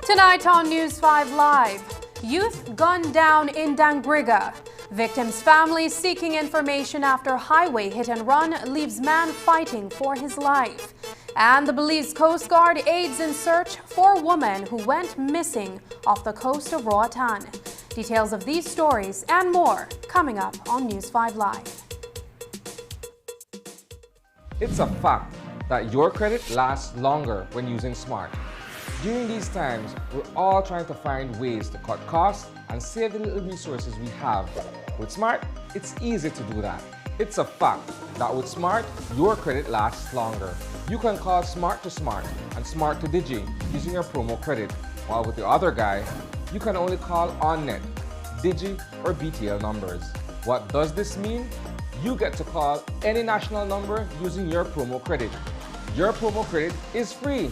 Tonight on News 5 Live, youth gunned down in Dangriga. Victim's family seeking information after highway hit and run leaves man fighting for his life. And the Belize Coast Guard aids in search for a woman who went missing off the coast of Roatan. Details of these stories and more coming up on News 5 Live. It's a fact that your credit lasts longer when using Smart. During these times, we're all trying to find ways to cut costs and save the little resources we have. With Smart, it's easy to do that. It's a fact that with Smart, your credit lasts longer. You can call Smart to Smart and Smart to Digi using your promo credit, while with the other guy, you can only call OnNet, Digi, or BTL numbers. What does this mean? You get to call any national number using your promo credit. Your promo credit is free,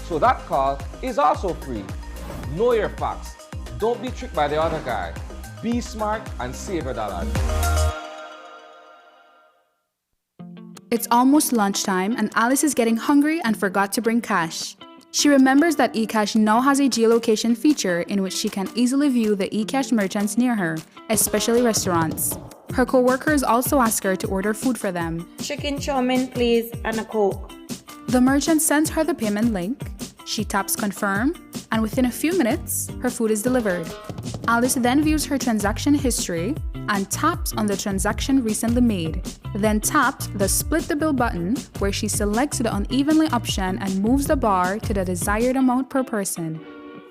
so that call is also free. Know your facts. Don't be tricked by the other guy. Be smart and save your dollars. It's almost lunchtime and Alice is getting hungry and forgot to bring cash. She remembers that eCash now has a geolocation feature in which she can easily view the eCash merchants near her, especially restaurants. Her co-workers also ask her to order food for them. Chicken chow mein, please, and a Coke. The merchant sends her the payment link, she taps confirm, and within a few minutes, her food is delivered. Alice then views her transaction history and taps on the transaction recently made, then taps the split the bill button where she selects the unevenly option and moves the bar to the desired amount per person.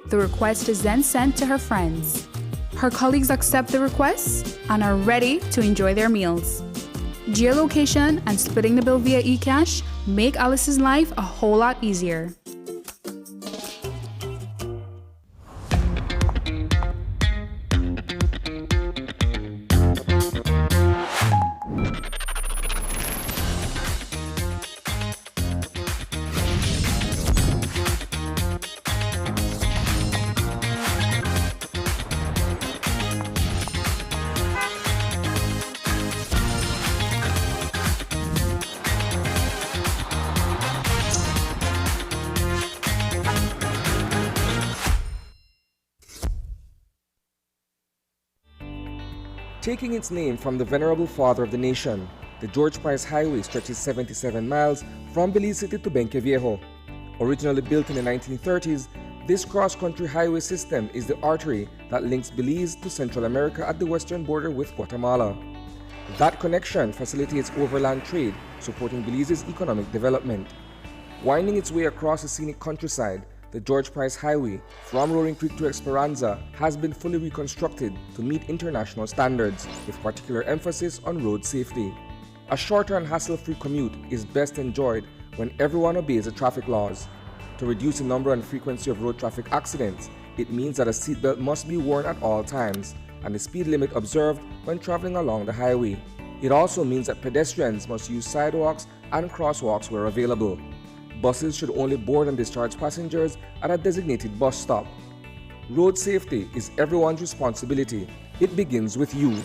The request is then sent to her friends. Her colleagues accept the request and are ready to enjoy their meals. Geolocation and splitting the bill via eCash make Alice's life a whole lot easier. Taking its name from the venerable father of the nation, the George Price Highway stretches 77 miles from Belize City to Benqueviejo. Originally built in the 1930s, this cross-country highway system is the artery that links Belize to Central America at the western border with Guatemala. That connection facilitates overland trade, supporting Belize's economic development. Winding its way across the scenic countryside, the George Price Highway, from Roaring Creek to Esperanza, has been fully reconstructed to meet international standards, with particular emphasis on road safety. A shorter and hassle-free commute is best enjoyed when everyone obeys the traffic laws. To reduce the number and frequency of road traffic accidents, It means that a seatbelt must be worn at all times and the speed limit observed when traveling along the highway. It also means that pedestrians must use sidewalks and crosswalks where available. Buses should only board and discharge passengers at a designated bus stop. Road safety is everyone's responsibility. It begins with you.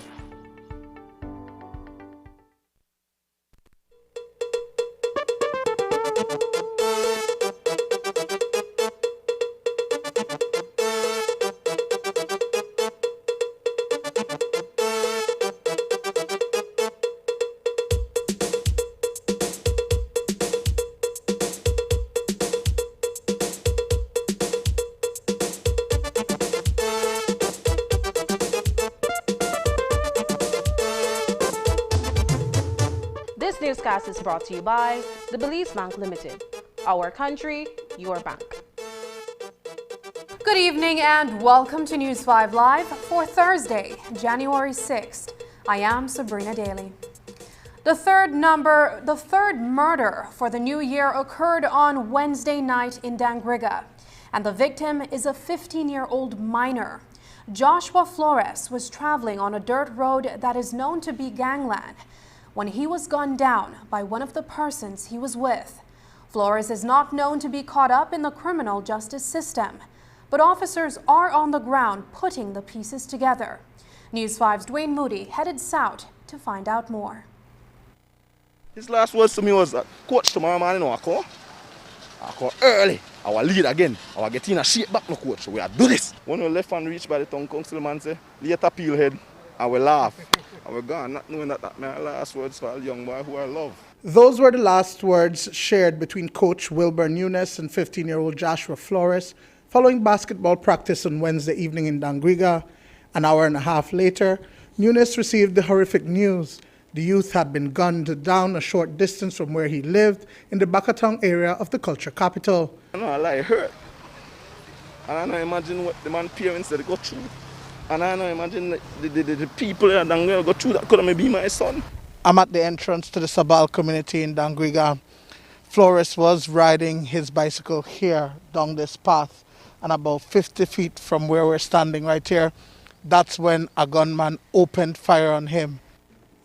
This newscast is brought to you by the Belize Bank Limited. Our country, your bank. Good evening and welcome to News 5 Live for Thursday, January 6th. I am Sabrina Daly. The third murder for the new year occurred on Wednesday night in Dangriga, and the victim is a 15-year-old minor. Joshua Flores was traveling on a dirt road that is known to be gangland when he was gunned down by one of the persons he was with. Flores is not known to be caught up in the criminal justice system, but officers are on the ground putting the pieces together. News 5's Dwayne Moody headed south to find out more. His last words to me was, Coach, tomorrow morning I call early. I will lead again. I will get in a shape back, no coach. We will do this. When we left and reached by the town council, man say, later peel head. I will laugh. I will go, not knowing that my last words for a young boy who I love. Those were the last words shared between Coach Wilbur Nunes and 15-year-old Joshua Flores following basketball practice on Wednesday evening in Dangriga. An hour and a half later, Nunes received the horrific news. The youth had been gunned down a short distance from where he lived in the Bakatong area of the culture capital. I know I lie hurt. And I know imagine what the man's parents that go through. And I know imagine the people that Dangriga go through that could have be my son. I'm at the entrance to the Sabal community in Dangriga. Flores was riding his bicycle here down this path, and about 50 feet from where we're standing right here, that's when a gunman opened fire on him.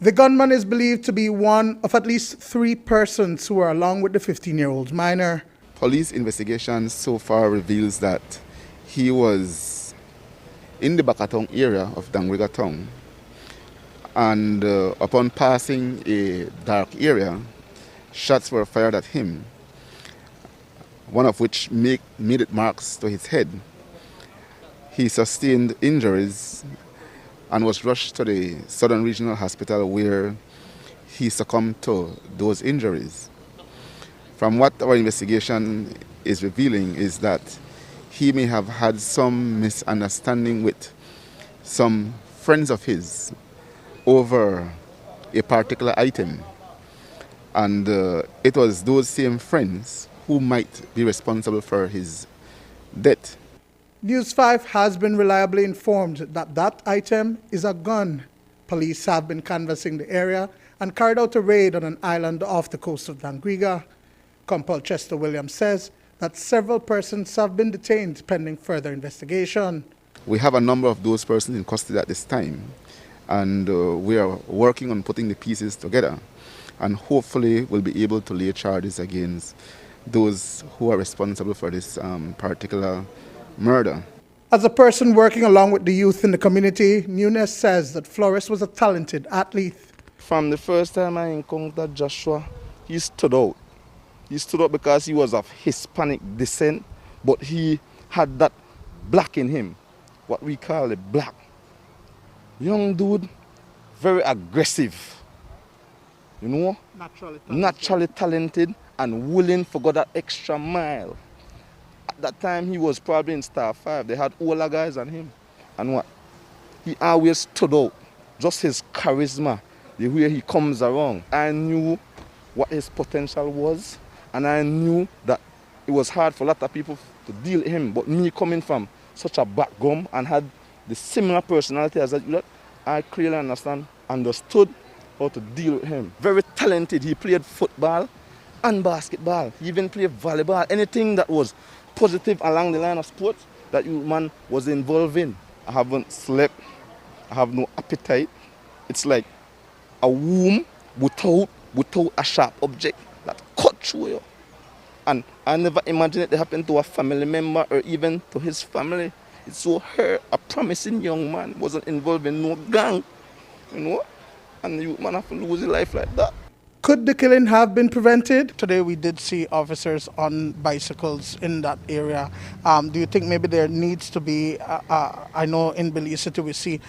The gunman is believed to be one of at least 3 persons who are along with the 15-year-old minor. Police investigation so far reveals that he was in the Bakatong area of Dangriga town, and upon passing a dark area, shots were fired at him, one of which made it marks to his head. He sustained injuries and was rushed to the Southern Regional Hospital, where he succumbed to those injuries. From what our investigation is revealing is that he may have had some misunderstanding with some friends of his over a particular item. And it was those same friends who might be responsible for his death. News 5 has been reliably informed that that item is a gun. Police have been canvassing the area and carried out a raid on an island off the coast of Dangriga. Compal Chester Williams says that several persons have been detained pending further investigation. We have a number of those persons in custody at this time, and we are working on putting the pieces together, and hopefully we'll be able to lay charges against those who are responsible for this particular murder. As a person working along with the youth in the community, Nunes says that Flores was a talented athlete. From the first time I encountered Joshua, he stood out. He stood out because he was of Hispanic descent, but he had that black in him, what we call a black. Young dude, very aggressive, you know, naturally talented and willing to go that extra mile. At that time, he was probably in Star 5. They had older guys than him. And what? He always stood out. Just his charisma, the way he comes around. I knew what his potential was, and I knew that it was hard for a lot of people to deal with him. But me coming from such a background and had the similar personality as that, I clearly understood how to deal with him. Very talented. He played football and basketball. He even played volleyball. Anything that was positive along the line of sports, that you man was involved in. I haven't slept. I have no appetite. It's like a womb without a sharp object that cut through you. And I never imagined it happened to a family member or even to his family. It's so hurt. A promising young man wasn't involved in no gang, you know, and you man have to lose your life like that. Could the killing have been prevented? Today we did see officers on bicycles in that area. Do you think maybe there needs to be, I know in Belize City we see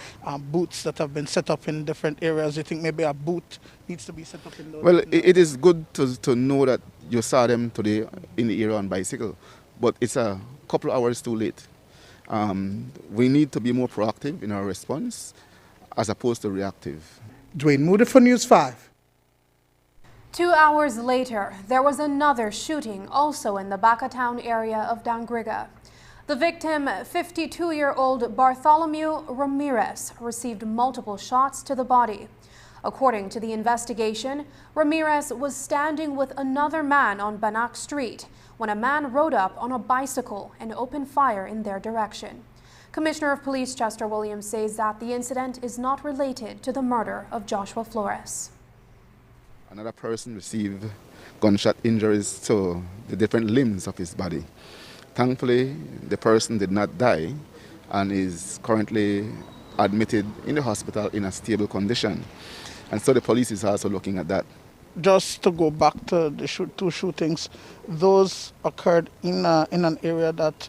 booths that have been set up in different areas. Do you think maybe a booth needs to be set up in those? Well, it is good to know that you saw them today in the area on bicycle, but it's a couple of hours too late. We need to be more proactive in our response as opposed to reactive. Dwayne Moody for News 5. 2 hours later, there was another shooting also in the Bacatown area of Dangriga. The victim, 52-year-old Bartholomew Ramirez, received multiple shots to the body. According to the investigation, Ramirez was standing with another man on Banak Street when a man rode up on a bicycle and opened fire in their direction. Commissioner of Police Chester Williams says that the incident is not related to the murder of Joshua Flores. Another person received gunshot injuries to the different limbs of his body. Thankfully, the person did not die and is currently admitted in the hospital in a stable condition. And so the police is also looking at that. Just to go back to the two shootings, those occurred in an area that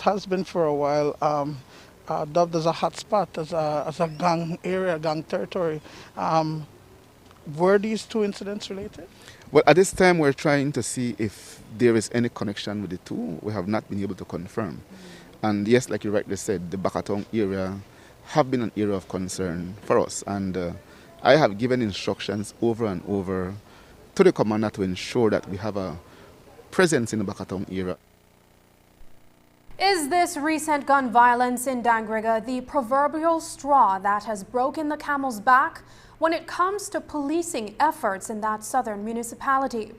has been for a while dubbed as a hot spot, as a gang area, gang territory. Were these two incidents related? Well, at this time, we're trying to see if there is any connection with the two. We have not been able to confirm. And yes, like you rightly said, the Bacatown area have been an area of concern for us. And I have given instructions over and over to the commander to ensure that we have a presence in the Bacatown area. Is this recent gun violence in Dangriga the proverbial straw that has broken the camel's back when it comes to policing efforts in that southern municipality?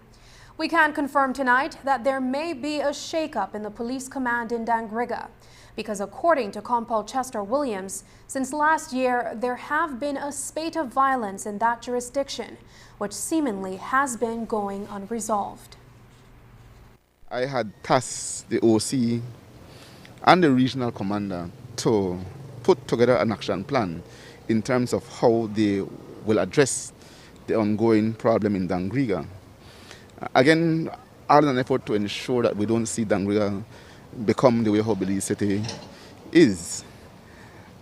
We can confirm tonight that there may be a shakeup in the police command in Dangriga, because according to Compol Chester Williams, since last year there have been a spate of violence in that jurisdiction, which seemingly has been going unresolved. I had tasked the OC and the regional commander to put together an action plan in terms of how they will address the ongoing problem in Dangriga. Again, all in an effort to ensure that we don't see Dangriga become the way how Belize City is.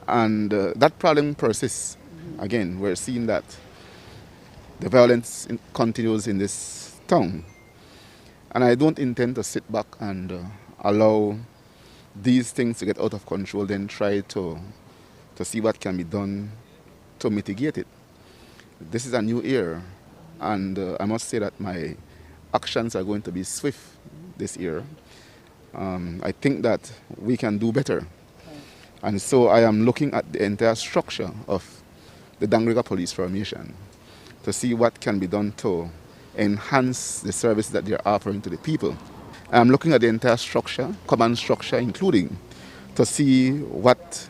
And that problem persists. Again, we're seeing that the violence continues in this town. And I don't intend to sit back and allow these things to get out of control, then try to see what can be done to mitigate it. This is a new era, and I must say that my actions are going to be swift this year. I think that we can do better. And so I am looking at the entire structure of the Dangriga police formation to see what can be done to enhance the service that they're offering to the people. I'm looking at the entire structure, command structure, including to see what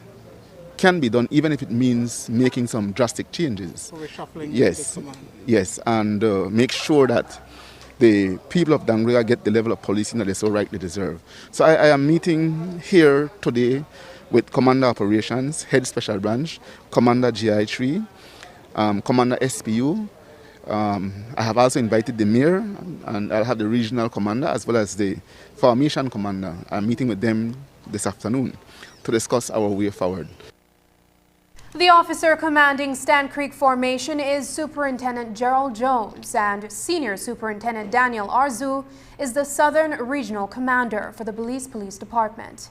can be done, even if it means making some drastic changes. So reshuffling yes, the command. yes, and make sure that the people of Dangriga get the level of policing that they so rightly deserve. So I am meeting here today with Commander Operations, Head Special Branch, Commander GI3, Commander SPU. I have also invited the mayor, and I'll have the regional commander as well as the formation commander. I'm meeting with them this afternoon to discuss our way forward. The officer commanding Stand Creek Formation is Superintendent Gerald Jones, and Senior Superintendent Daniel Arzu is the Southern Regional Commander for the Belize Police Department.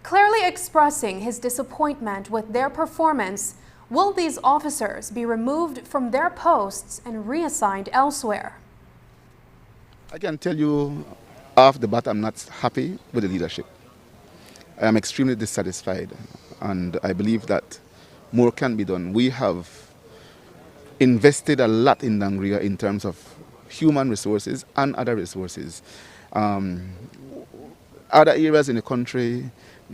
Clearly expressing his disappointment with their performance, will these officers be removed from their posts and reassigned elsewhere? I can tell you off the bat, I'm not happy with the leadership. I am extremely dissatisfied, and I believe that more can be done. We have invested a lot in Dangriga in terms of human resources and other resources. Other areas in the country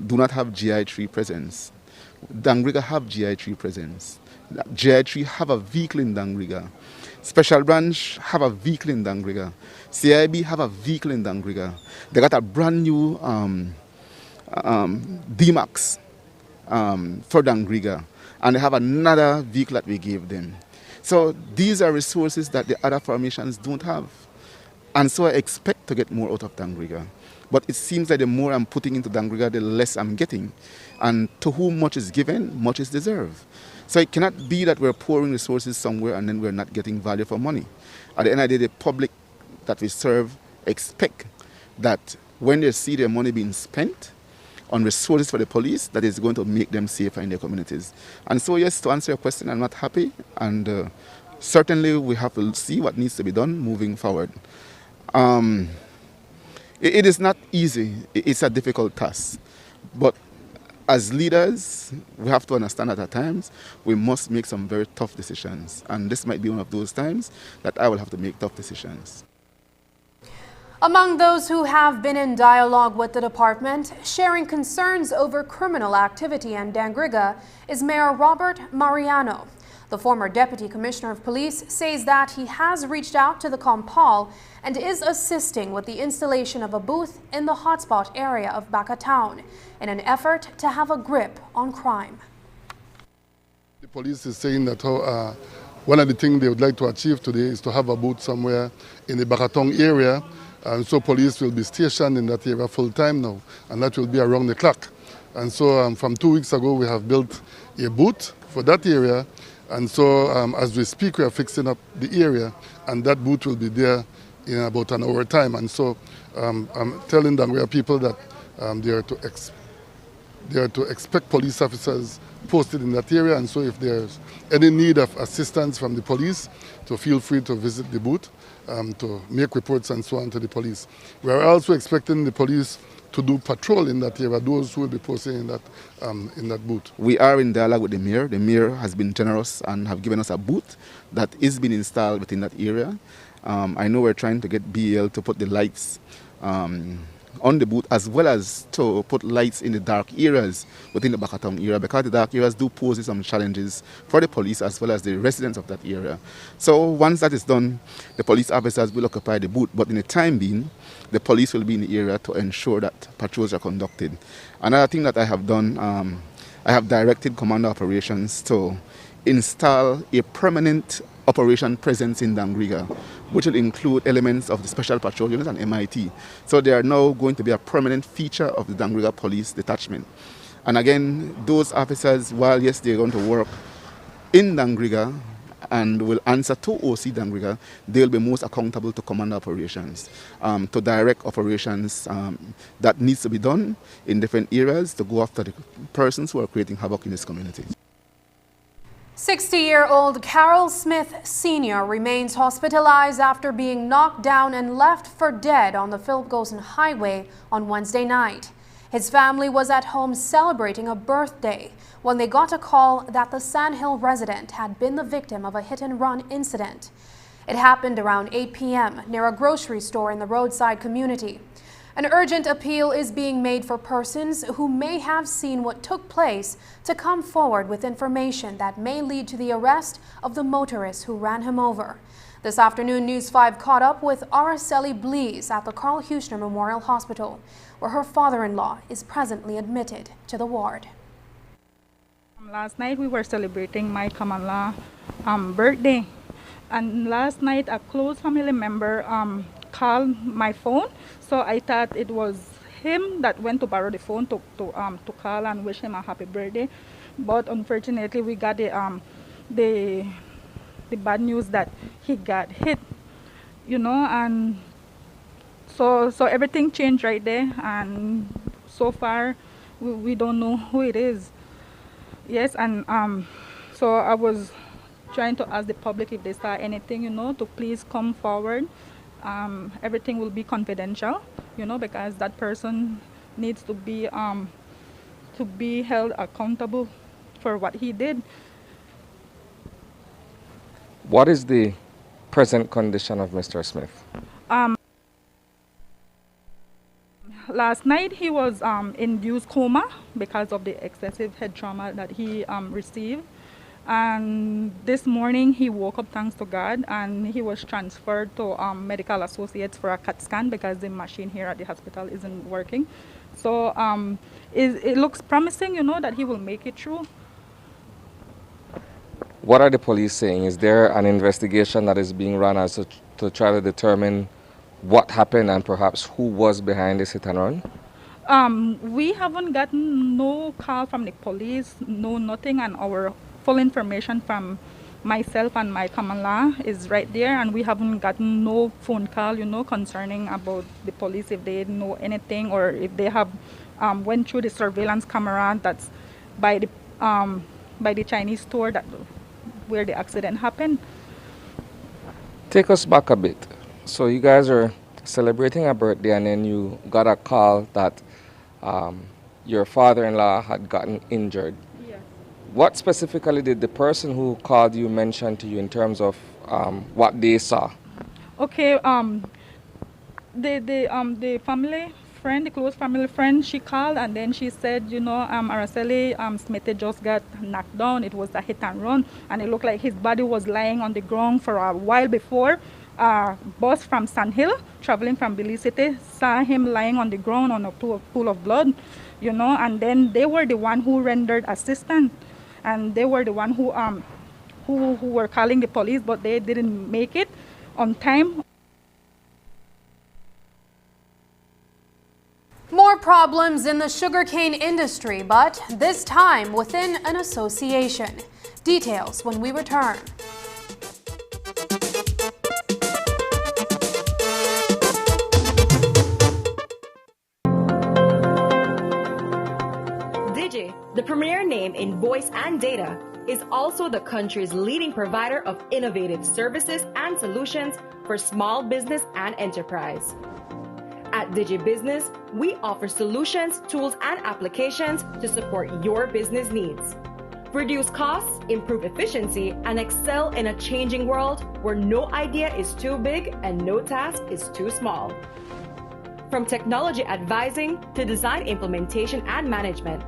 do not have GI3 presence. Dangriga have GI3 presence. GI3 have a vehicle in Dangriga. Special Branch have a vehicle in Dangriga. CIB have a vehicle in Dangriga. They got a brand new D-Max for Dangriga. And they have another vehicle that we gave them. So these are resources that the other formations don't have. And so I expect to get more out of Dangriga. But it seems like the more I'm putting into Dangriga, the less I'm getting. And to whom much is given, much is deserved. So it cannot be that we're pouring resources somewhere and then we're not getting value for money. At the end of the day, the public that we serve expect that when they see their money being spent on resources for the police, that is going to make them safer in their communities. And so yes, to answer your question, I'm not happy. And certainly we have to see what needs to be done moving forward. It is not easy. It's a difficult task. But as leaders, we have to understand that at times we must make some very tough decisions. And this might be one of those times that I will have to make tough decisions. Among those who have been in dialogue with the department, sharing concerns over criminal activity in Dangriga, is Mayor Robert Mariano. The former Deputy Commissioner of Police says that he has reached out to the Compal and is assisting with the installation of a booth in the hotspot area of Baka Town in an effort to have a grip on crime. The police is saying that one of the things they would like to achieve today is to have a booth somewhere in the Baka Town area. And so police will be stationed in that area full time now, and that will be around the clock. And so from 2 weeks ago, we have built a booth for that area. And so as we speak, we are fixing up the area, and that booth will be there in about an hour time. And so I'm telling Dangriga people that they are to expect police officers posted in that area. And so if there's any need of assistance from the police, to feel free to visit the booth to make reports and so on to the police. We are also expecting the police to do patrol in that area, those who will be posted in that booth. We are in dialogue with the mayor. The mayor has been generous and have given us a booth that is being installed within that area. I know we're trying to get BL to put the lights on the booth, as well as to put lights in the dark areas within the Baka Town area, because the dark areas do pose some challenges for the police as well as the residents of that area. So once that is done, the police officers will occupy the booth, but in the time being, the police will be in the area to ensure that patrols are conducted. Another thing that I have done, I have directed Commander Operations to install a permanent operation presence in Dangriga, which will include elements of the Special Patrol Unit and MIT. So they are now going to be a permanent feature of the Dangriga Police Detachment. And again, those officers, while yes, they're going to work in Dangriga and will answer to OC Dangriga, they'll be most accountable to Commander Operations, to direct operations that needs to be done in different areas to go after the persons who are creating havoc in this community. 60-year-old Carol Smith Sr. remains hospitalized after being knocked down and left for dead on the Philip Gosen Highway on Wednesday night. His family was at home celebrating a birthday when they got a call that the Sandhill resident had been the victim of a hit-and-run incident. It happened around 8 p.m. near a grocery store in the roadside community. An urgent appeal is being made for persons who may have seen what took place to come forward with information that may lead to the arrest of the motorist who ran him over. This afternoon, News 5 caught up with Araceli Blees at the Carl Huchner Memorial Hospital, where her father-in-law is presently admitted to the ward. Last night we were celebrating my common-law birthday, and last night a close family member called my phone, so I thought it was him that went to borrow the phone to call and wish him a happy birthday. But unfortunately, we got the bad news that he got hit, you know, and so everything changed right there, and so far we don't know who it is. Yes, and so I was trying to ask the public if they saw anything, you know, to please come forward. Everything will be confidential, you know, because that person needs to be held accountable for what he did. What is the present condition of Mr. Smith? last night he was induced coma because of the excessive head trauma that he received. And this morning he woke up, thanks to God, and he was transferred to medical associates for a CAT scan because the machine here at the hospital isn't working. So it looks promising, that he will make it through. What are the police saying? Is there an investigation that is being run as to try to determine what happened and perhaps who was behind this hit and run? We haven't gotten no call from the police, no nothing, and our full information from myself and my common law is right there, and we haven't gotten no phone call, concerning about the police, if they know anything or if they have went through the surveillance camera that's by the Chinese store where the accident happened. Take us back a bit. So you guys are celebrating a birthday and then you got a call that your father-in-law had gotten injured. Yes. What specifically did the person who called you mention to you in terms of what they saw? Okay, the family friend, the close family friend, she called and then she said, Araceli Smith just got knocked down. It was a hit and run, and it looked like his body was lying on the ground for a while before. A bus from Sandhill, traveling from Belize City, saw him lying on the ground on a pool of blood, and then they were the one who rendered assistance, and they were the one who were calling the police, but they didn't make it on time. More problems in the sugarcane industry, but this time within an association. Details when we return. Digi, the premier name in voice and data, is also the country's leading provider of innovative services and solutions for small business and enterprise. At DigiBusiness, we offer solutions, tools, and applications to support your business needs. Reduce costs, improve efficiency, and excel in a changing world where no idea is too big and no task is too small. From technology advising to design implementation and management,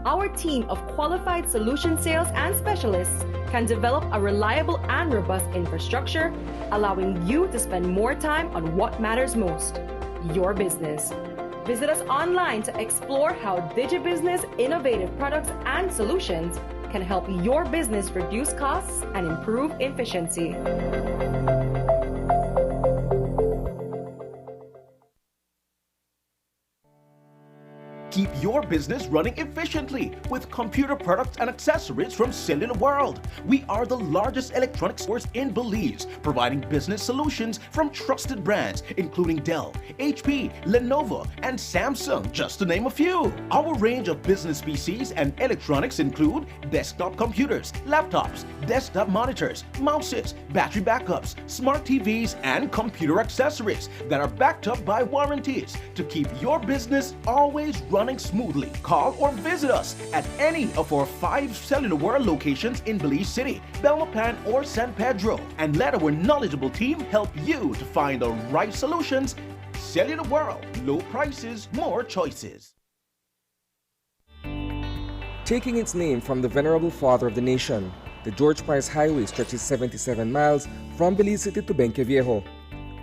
our team of qualified solution sales and specialists can develop a reliable and robust infrastructure, allowing you to spend more time on what matters most, your business. Visit us online to explore how DigiBusiness innovative products and solutions can help your business reduce costs and improve efficiency. Keep your business running efficiently with computer products and accessories from Cellular World. We are the largest electronics stores in Belize, providing business solutions from trusted brands including Dell, HP, Lenovo, and Samsung, just to name a few. Our range of business PCs and electronics include desktop computers, laptops, desktop monitors, mouses, battery backups, smart TVs, and computer accessories that are backed up by warranties to keep your business always running smoothly. Call or visit us at any of our 5 Cellular World locations in Belize City, Belmopan, or San Pedro, and let our knowledgeable team help you to find the right solutions. Cellular World, low prices, more choices. Taking its name from the venerable father of the nation, the George Price Highway stretches 77 miles from Belize City to Benqueviejo.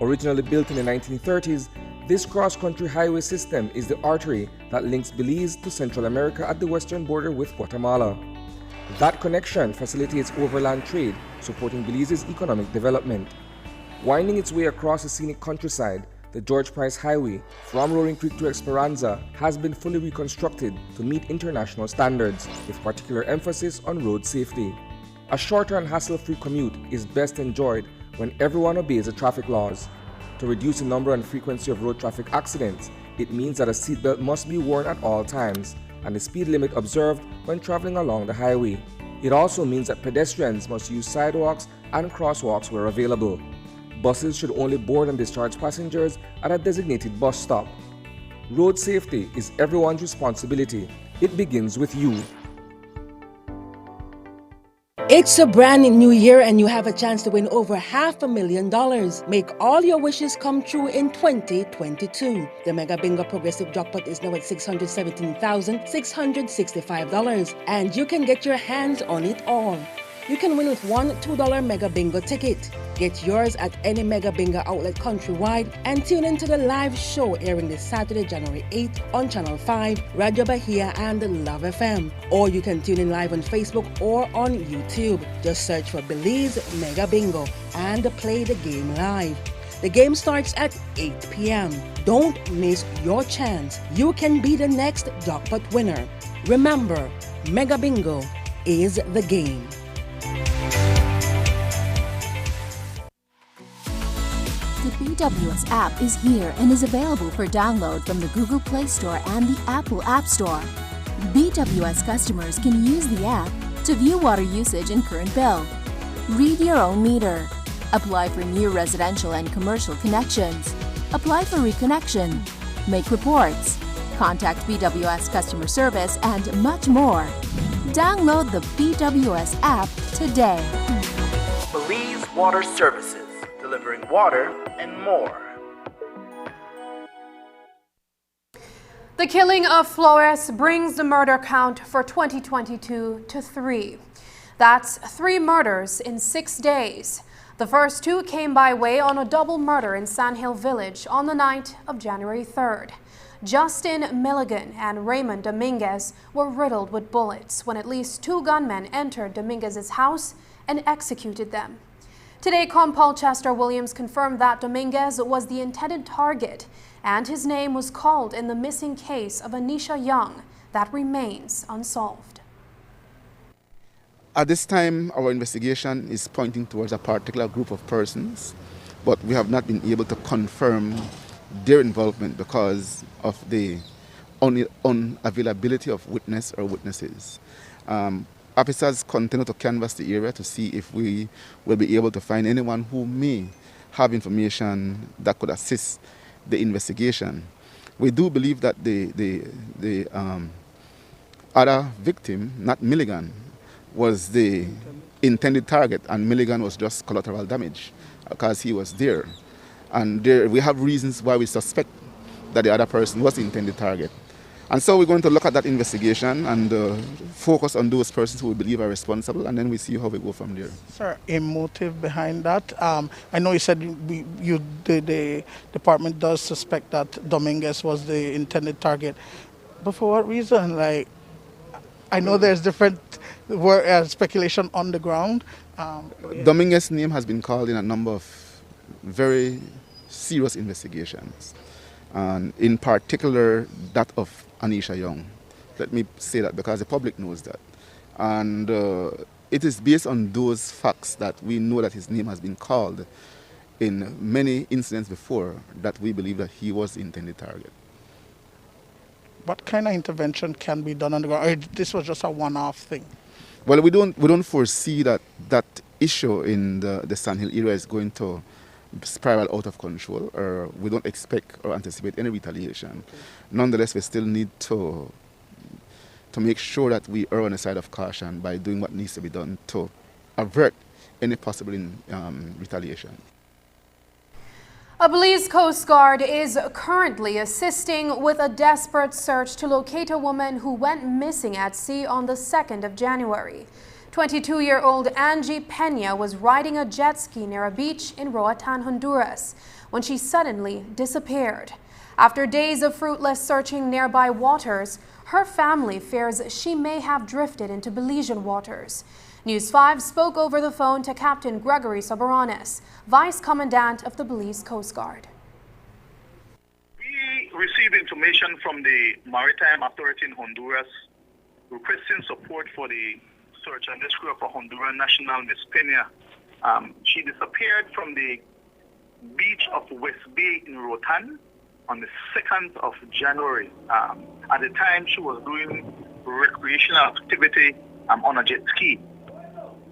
Originally built in the 1930s, this cross-country highway system is the artery that links Belize to Central America at the western border with Guatemala. That connection facilitates overland trade, supporting Belize's economic development. Winding its way across the scenic countryside, the George Price Highway, from Roaring Creek to Esperanza, has been fully reconstructed to meet international standards, with particular emphasis on road safety. A shorter and hassle-free commute is best enjoyed when everyone obeys the traffic laws. To reduce the number and frequency of road traffic accidents, it means that a seatbelt must be worn at all times and the speed limit observed when traveling along the highway. It also means that pedestrians must use sidewalks and crosswalks where available. Buses should only board and discharge passengers at a designated bus stop. Road safety is everyone's responsibility. It begins with you. It's a brand new year and you have a chance to win over $500,000. Make all your wishes come true in 2022. The Mega Bingo Progressive Jackpot is now at $617,665 and you can get your hands on it all. You can win with one $2 Mega Bingo ticket. Get yours at any Mega Bingo outlet countrywide and tune into the live show airing this Saturday, January 8th on Channel 5, Radio Bahia and Love FM. Or you can tune in live on Facebook or on YouTube. Just search for Belize Mega Bingo and play the game live. The game starts at 8 p.m. Don't miss your chance. You can be the next jackpot winner. Remember, Mega Bingo is the game. The BWS app is here and is available for download from the Google Play Store and the Apple App Store. BWS customers can use the app to view water usage and current bill, read your own meter, apply for new residential and commercial connections, apply for reconnection, make reports, contact BWS customer service, and much more. Download the BWS app today. Belize Water Services, delivering water and more. The killing of Flores brings the murder count for 2022 to 3. That's 3 murders in 6 days. The first 2 came by way on a double murder in Sand Hill Village on the night of January 3rd. Justin Milligan and Raymond Dominguez were riddled with bullets when at least 2 gunmen entered Dominguez's house and executed them. Today, Compol Chester Williams confirmed that Dominguez was the intended target and his name was called in the missing case of Anisha Young that remains unsolved. At this time, our investigation is pointing towards a particular group of persons, but we have not been able to confirm their involvement because of the unavailability of witness or witnesses. Officers continue to canvass the area to see if we will be able to find anyone who may have information that could assist the investigation. We do believe that the other victim, not Milligan, was the intended target and Milligan was just collateral damage because he was there. And we have reasons why we suspect that the other person was the intended target. And so we're going to look at that investigation and focus on those persons who we believe are responsible, and then we see how we go from there. Sir, a motive behind that? I know you said the department does suspect that Dominguez was the intended target, but for what reason? Like, I know there's different speculation on the ground. Dominguez's name has been called in a number of very serious investigations, and in particular that of Anisha Young. Let me say that because the public knows that. And it is based on those facts that we know that his name has been called in many incidents before that we believe that he was the intended target. What kind of intervention can be done on the ground? Or this was just a one-off thing? Well, we don't foresee that that issue in the Sand Hill area is going to spiral out of control, or we don't expect or anticipate any retaliation. Okay. Nonetheless, we still need to make sure that we err on the side of caution by doing what needs to be done to avert any possible retaliation. A Belize Coast Guard is currently assisting with a desperate search to locate a woman who went missing at sea on the 2nd of January. 22-year-old Angie Pena was riding a jet ski near a beach in Roatan, Honduras, when she suddenly disappeared. After days of fruitless searching nearby waters, her family fears she may have drifted into Belizean waters. News 5 spoke over the phone to Captain Gregory Soberanes, Vice Commandant of the Belize Coast Guard. We received information from the Maritime Authority in Honduras requesting support for the search and rescue of a Honduran national, Miss Pena. She disappeared from the beach of West Bay in Roatan on the 2nd of January. At the time, she was doing recreational activity on a jet ski.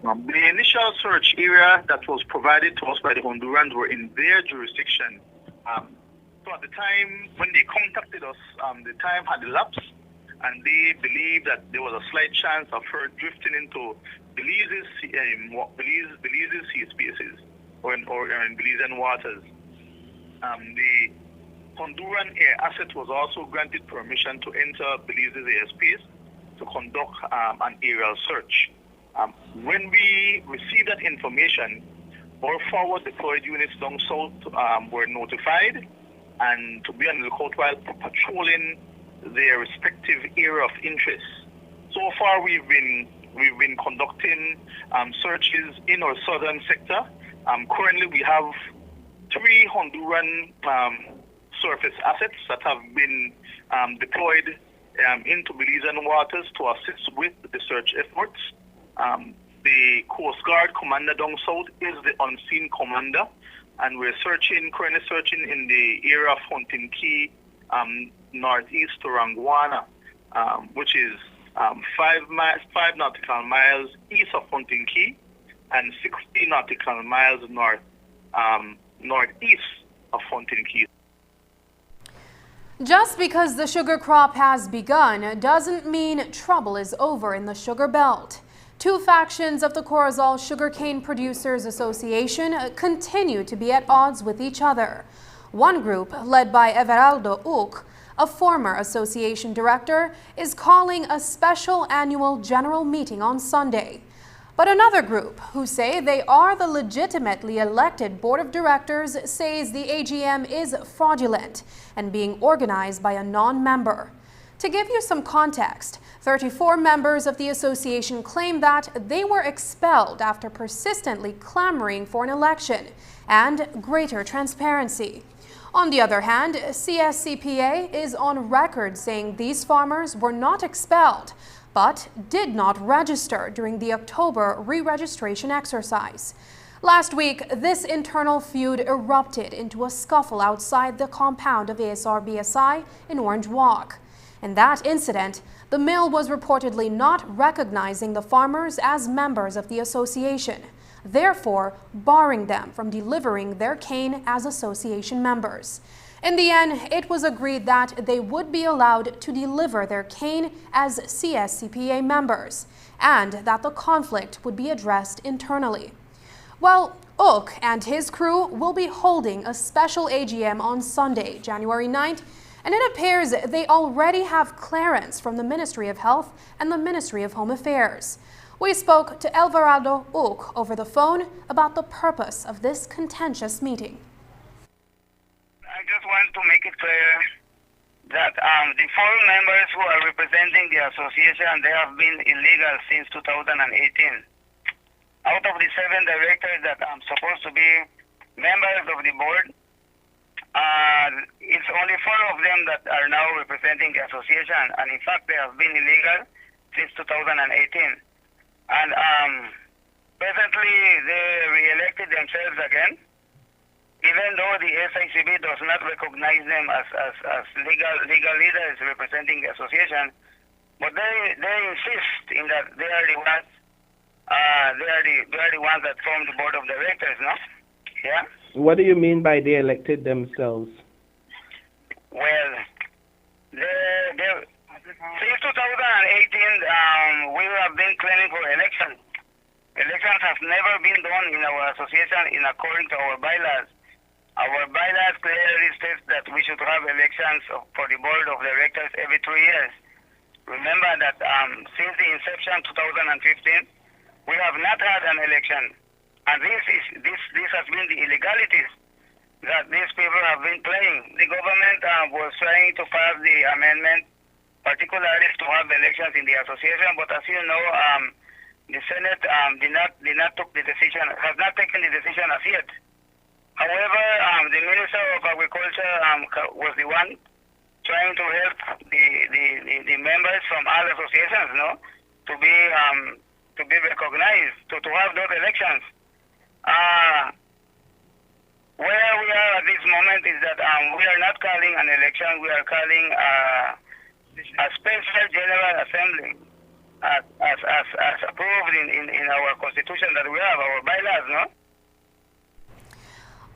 The initial search area that was provided to us by the Hondurans were in their jurisdiction. So at the time when they contacted us, the time had elapsed and they believe that there was a slight chance of her drifting into Belize's sea spaces or in Belizean waters. The Honduran air asset was also granted permission to enter Belize's airspace to conduct an aerial search. When we received that information, our forward deployed units down south were notified and to be on the lookout while patrolling their respective area of interest. So far, we've been conducting searches in our southern sector. Currently, we have 3 Honduran surface assets that have been deployed into Belizean waters to assist with the search efforts. The Coast Guard commander down south is the unseen commander, and we're currently searching in the area of Hunting Key, northeast to Ranguana, which is 5 nautical miles east of Hunting Key and 60 nautical miles northeast of Hunting Key. Just because the sugar crop has begun doesn't mean trouble is over in the sugar belt. 2 factions of the Corozal Sugarcane Producers Association continue to be at odds with each other. One group, led by Everaldo Uc, a former association director, is calling a special annual general meeting on Sunday. But another group, who say they are the legitimately elected board of directors, says the AGM is fraudulent and being organized by a non-member. To give you some context, 34 members of the association claim that they were expelled after persistently clamoring for an election and greater transparency. On the other hand, CSCPA is on record saying these farmers were not expelled, but did not register during the October re-registration exercise. Last week, this internal feud erupted into a scuffle outside the compound of ASR-BSI in Orange Walk. In that incident, the mill was reportedly not recognizing the farmers as members of the association, therefore barring them from delivering their cane as association members. In the end, it was agreed that they would be allowed to deliver their cane as CSCPA members, and that the conflict would be addressed internally. Well, Uc and his crew will be holding a special AGM on Sunday, January 9th, and it appears they already have clearance from the Ministry of Health and the Ministry of Home Affairs. We spoke to Everaldo Uc over the phone about the purpose of this contentious meeting. I just want to make it clear that the 4 members who are representing the association, they have been illegal since 2018. Out of the 7 directors that are supposed to be members of the board, it's only 4 of them that are now representing the association, and in fact they have been illegal since 2018. And presently they re-elected themselves again, even though the SICB does not recognize them as legal leaders representing the association, but they insist in that they are the ones that form the board of directors, no? Yeah. What do you mean by they elected themselves? Well, since 2018, we have been claiming for elections. Elections have never been done in our association in according to our bylaws. Our bylaws clearly states that we should have elections for the board of directors every 3 years. Remember that since the inception 2015, we have not had an election. And this has been the illegalities that these people have been playing. The government was trying to pass the amendment, particularly to have elections in the association, but as you know, the Senate did not take the decision, has not taken the decision as yet. However, the Minister of Agriculture was the one trying to help the members from all associations, no, to be recognized, to have those elections. Where we are at this moment is that we are not calling an election, we are calling a special general assembly as approved in our constitution that we have, our bylaws, no?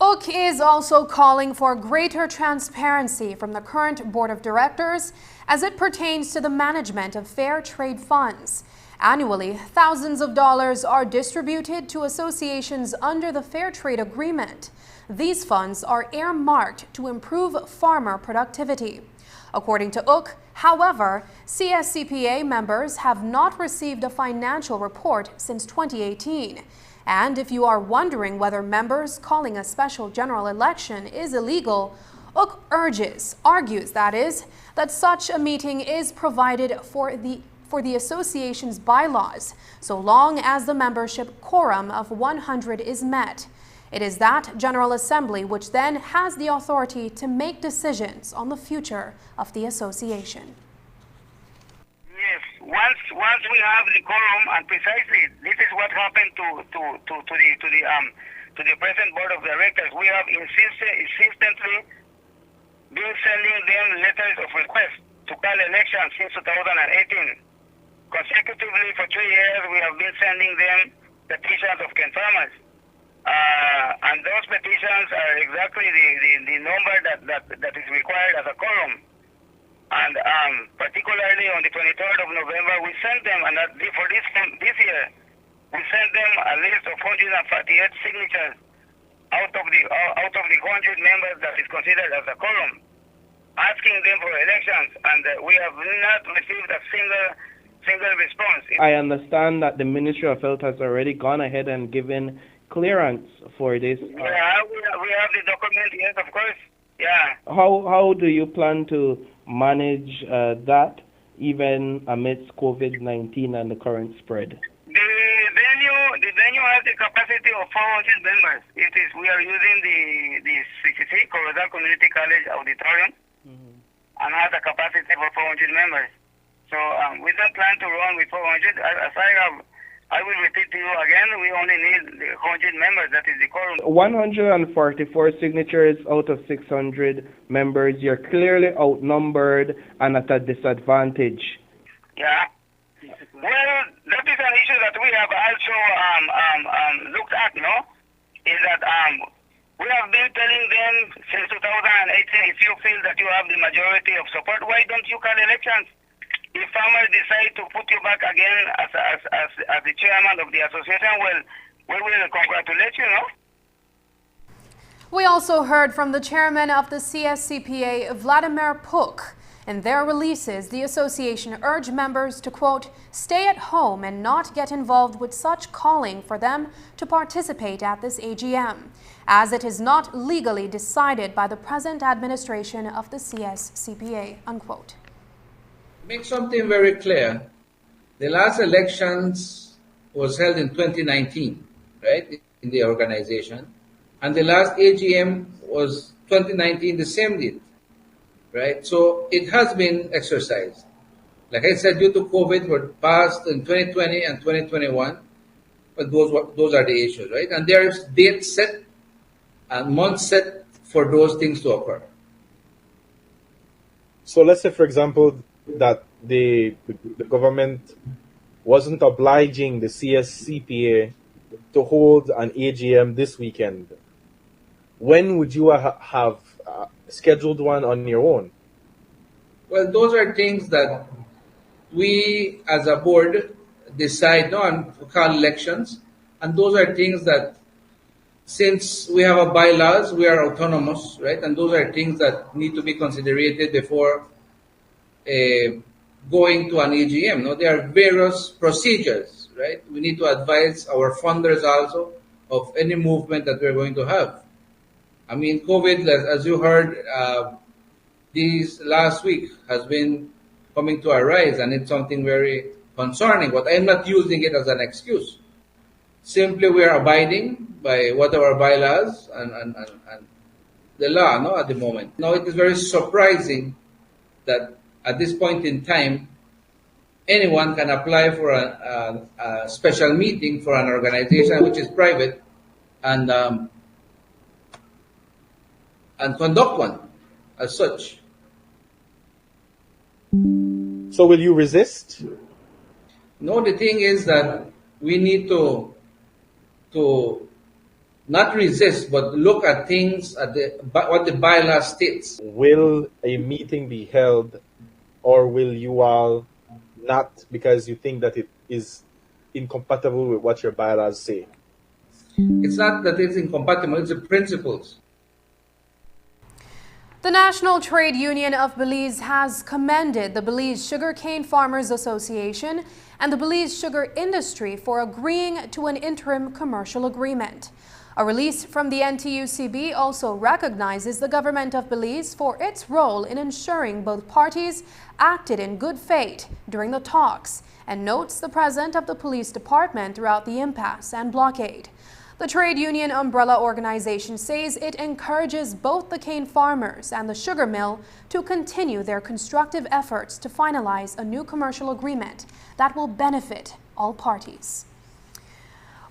UK is also calling for greater transparency from the current board of directors as it pertains to the management of fair trade funds. Annually, thousands of dollars are distributed to associations under the Fair Trade Agreement. These funds are earmarked to improve farmer productivity. According to UK, however, CSCPA members have not received a financial report since 2018. And if you are wondering whether members calling a special general election is illegal, UK argues that such a meeting is provided for the association's bylaws, so long as the membership quorum of 100 is met. It is that General Assembly which then has the authority to make decisions on the future of the association. Yes, once we have the quorum, and precisely this is what happened to the present board of directors. We have insistently been sending them letters of request to call elections since 2018. Consecutively for 3 years, we have been sending them petitions of Ken farmers. And those petitions are exactly the number that is required as a quorum. And particularly on the 23rd of November, we sent them, and for this year, we sent them a list of 148 signatures out of the 100 members that is considered as a quorum, asking them for elections, and we have not received a single response. I understand that the Ministry of Health has already gone ahead and given clearance for this. Yeah, we have the document, yes, of course. Yeah. How do you plan to manage that, even amidst COVID-19 and the current spread? The venue has the capacity of 400 members. We are using the 66 Corozal Community College Auditorium, and has a capacity for 400 members. So we don't plan to run with 400. I will repeat to you again, we only need the 100 members, that is the quorum. 144 signatures out of 600 members. You're clearly outnumbered and at a disadvantage. Yeah. Well, that is an issue that we have also looked at, is that we have been telling them since 2018, if you feel that you have the majority of support, why don't you call elections? If farmers decide to put you back again as the chairman of the association, well, we will congratulate you, We also heard from the chairman of the CSCPA, Vladimir Puk. In their releases, the association urged members to, quote, stay at home and not get involved with such calling for them to participate at this AGM, as it is not legally decided by the present administration of the CSCPA, unquote. Make something very clear. The last elections was held in 2019, right, in the organization. And the last AGM was 2019, the same date, right? So it has been exercised. Like I said, due to COVID, were passed in 2020 and 2021, but those are the issues, right? And there is dates set and months set for those things to occur. So let's say, for example, that the government wasn't obliging the CSCPA to hold an AGM this weekend. When would you have scheduled one on your own? Well, those are things that we as a board decide on to call elections, and those are things that, since we have a bylaws, we are autonomous, right? And those are things that need to be considered before going to an AGM. No, there are various procedures, right? We need to advise our funders also of any movement that we're going to have. I mean, COVID, as you heard, this last week has been coming to a rise, and it's something very concerning. But I'm not using it as an excuse. Simply, we are abiding by what our bylaws and the law, at the moment. Now, it is very surprising that at this point in time, anyone can apply for a special meeting for an organization which is private and conduct one as such. So will you resist? No, the thing is that we need to not resist, but look at things at what the bylaw states. Will a meeting be held, or will you all not, because you think that it is incompatible with what your bylaws say? It's not that it's incompatible, it's the principles. The National Trade Union of Belize has commended the Belize Sugarcane Farmers Association and the Belize sugar industry for agreeing to an interim commercial agreement. A release from the NTUCB also recognizes the government of Belize for its role in ensuring both parties acted in good faith during the talks and notes the presence of the police department throughout the impasse and blockade. The trade union umbrella organization says it encourages both the cane farmers and the sugar mill to continue their constructive efforts to finalize a new commercial agreement that will benefit all parties.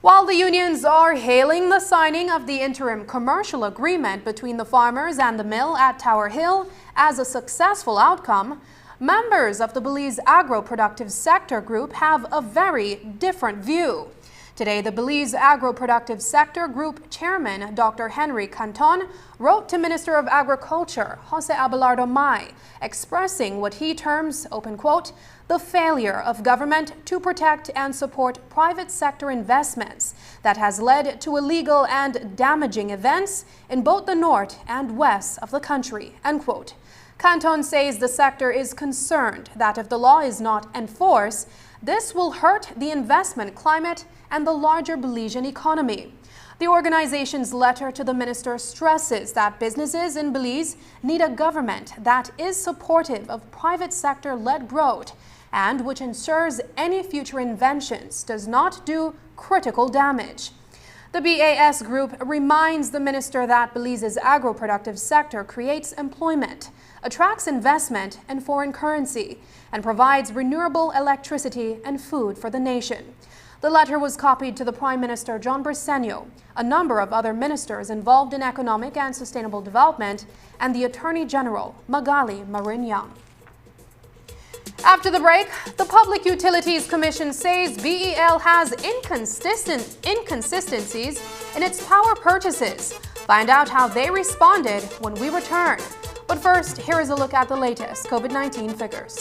While the unions are hailing the signing of the interim commercial agreement between the farmers and the mill at Tower Hill as a successful outcome, members of the Belize Agro-Productive Sector Group have a very different view. Today, the Belize Agro-Productive Sector Group Chairman, Dr. Henry Canton, wrote to Minister of Agriculture, Jose Abelardo Mai, expressing what he terms, open quote, the failure of government to protect and support private sector investments that has led to illegal and damaging events in both the north and west of the country, end quote. Canton says the sector is concerned that if the law is not enforced, this will hurt the investment climate and the larger Belizean economy. The organization's letter to the minister stresses that businesses in Belize need a government that is supportive of private sector-led growth and which ensures any future inventions does not do critical damage. The BAS group reminds the minister that Belize's agro-productive sector creates employment, attracts investment and foreign currency, and provides renewable electricity and food for the nation. The letter was copied to the Prime Minister John Briceño, a number of other ministers involved in economic and sustainable development, and the Attorney General, Magali Marin-Young. After the break, the Public Utilities Commission says BEL has inconsistencies in its power purchases. Find out how they responded when we return. But first, here is a look at the latest COVID-19 figures.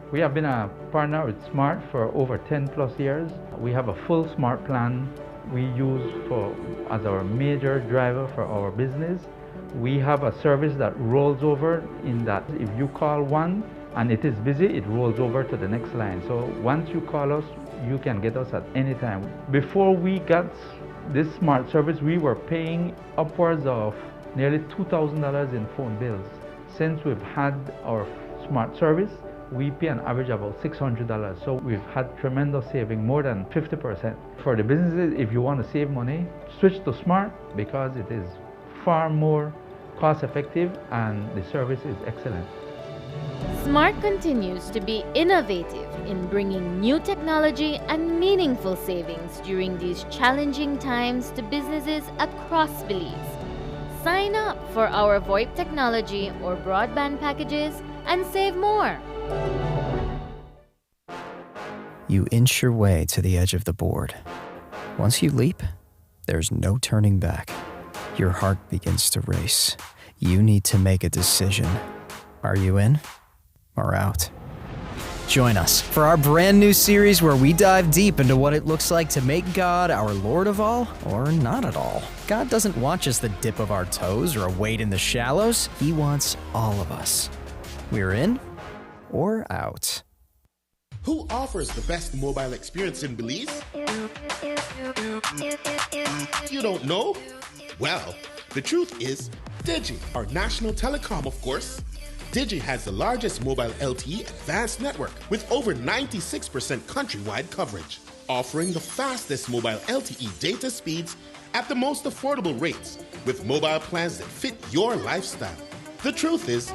We have been a partner with Smart for over 10 plus years. We have a full Smart plan we use as our major driver for our business. We have a service that rolls over in that if you call one and it is busy, it rolls over to the next line. So once you call us, you can get us at any time. Before we got this Smart service, we were paying upwards of nearly $2,000 in phone bills. Since we've had our Smart service, we pay an average of about $600. So we've had tremendous saving, more than 50%. For the businesses, if you want to save money, switch to Smart because it is far more cost effective and the service is excellent. Smart continues to be innovative in bringing new technology and meaningful savings during these challenging times to businesses across Belize. Sign up for our VoIP technology or broadband packages and save more. You inch your way to the edge of the board. Once you leap, there's no turning back. Your heart begins to race. You need to make a decision. Are you in or out? Join us for our brand new series where we dive deep into what it looks like to make God our Lord of all or not at all. God doesn't want just the dip of our toes or a wade in the shallows. He wants all of us. We're in or out. Who offers the best mobile experience in Belize? You don't know? Well, the truth is Digi, our national telecom, of course. Digi has the largest mobile LTE advanced network with over 96% countrywide coverage, offering the fastest mobile LTE data speeds at the most affordable rates with mobile plans that fit your lifestyle. The truth is,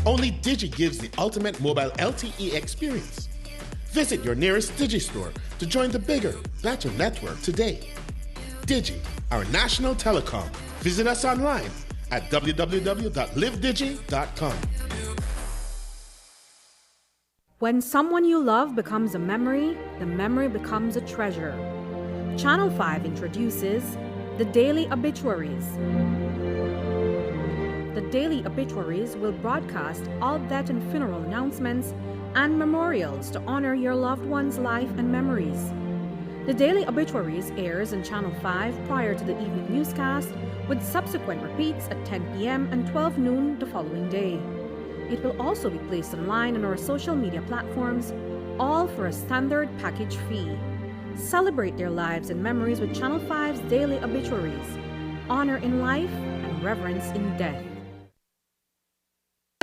only Digi gives the ultimate mobile LTE experience. Visit your nearest Digi store to join the bigger, better network today. Digi, our national telecom. Visit us online at www.livedigi.com. When someone you love becomes a memory, the memory becomes a treasure. Channel 5 introduces the Daily Obituaries. The Daily Obituaries will broadcast all death and funeral announcements and memorials to honor your loved one's life and memories. The Daily Obituaries airs on Channel 5 prior to the evening newscast, with subsequent repeats at 10 p.m. and 12 noon the following day. It will also be placed online on our social media platforms, all for a standard package fee. Celebrate their lives and memories with Channel 5's Daily Obituaries. Honor in life and reverence in death.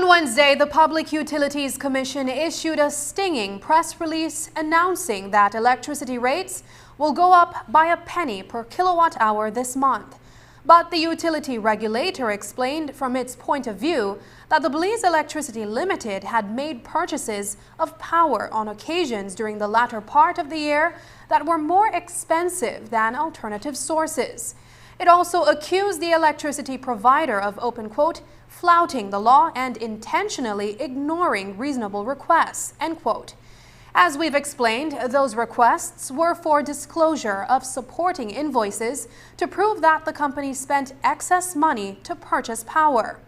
On Wednesday, the Public Utilities Commission issued a stinging press release announcing that electricity rates will go up by a penny per kilowatt hour this month. But the utility regulator explained from its point of view that the Belize Electricity Limited had made purchases of power on occasions during the latter part of the year that were more expensive than alternative sources. It also accused the electricity provider of, open quote, flouting the law and intentionally ignoring reasonable requests, end quote. As we've explained, those requests were for disclosure of supporting invoices to prove that the company spent excess money to purchase power.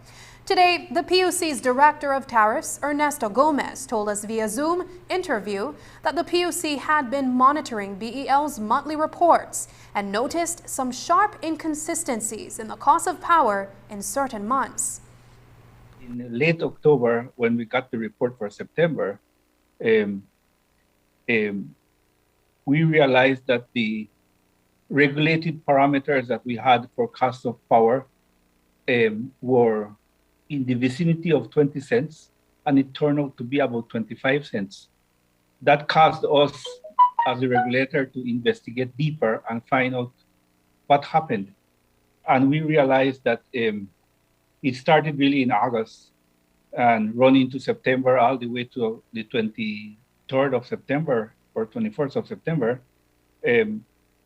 Today, the PUC's Director of Tariffs, Ernesto Gomez, told us via Zoom interview that the PUC had been monitoring BEL's monthly reports and noticed some sharp inconsistencies in the cost of power in certain months. In late October, when we got the report for September, we realized that the regulated parameters that we had for cost of power were in the vicinity of 20 cents, and it turned out to be about 25 cents. That caused us, as a regulator, to investigate deeper and find out what happened. And we realized that it started really in August and run into September all the way to the 23rd of September or 21st of September,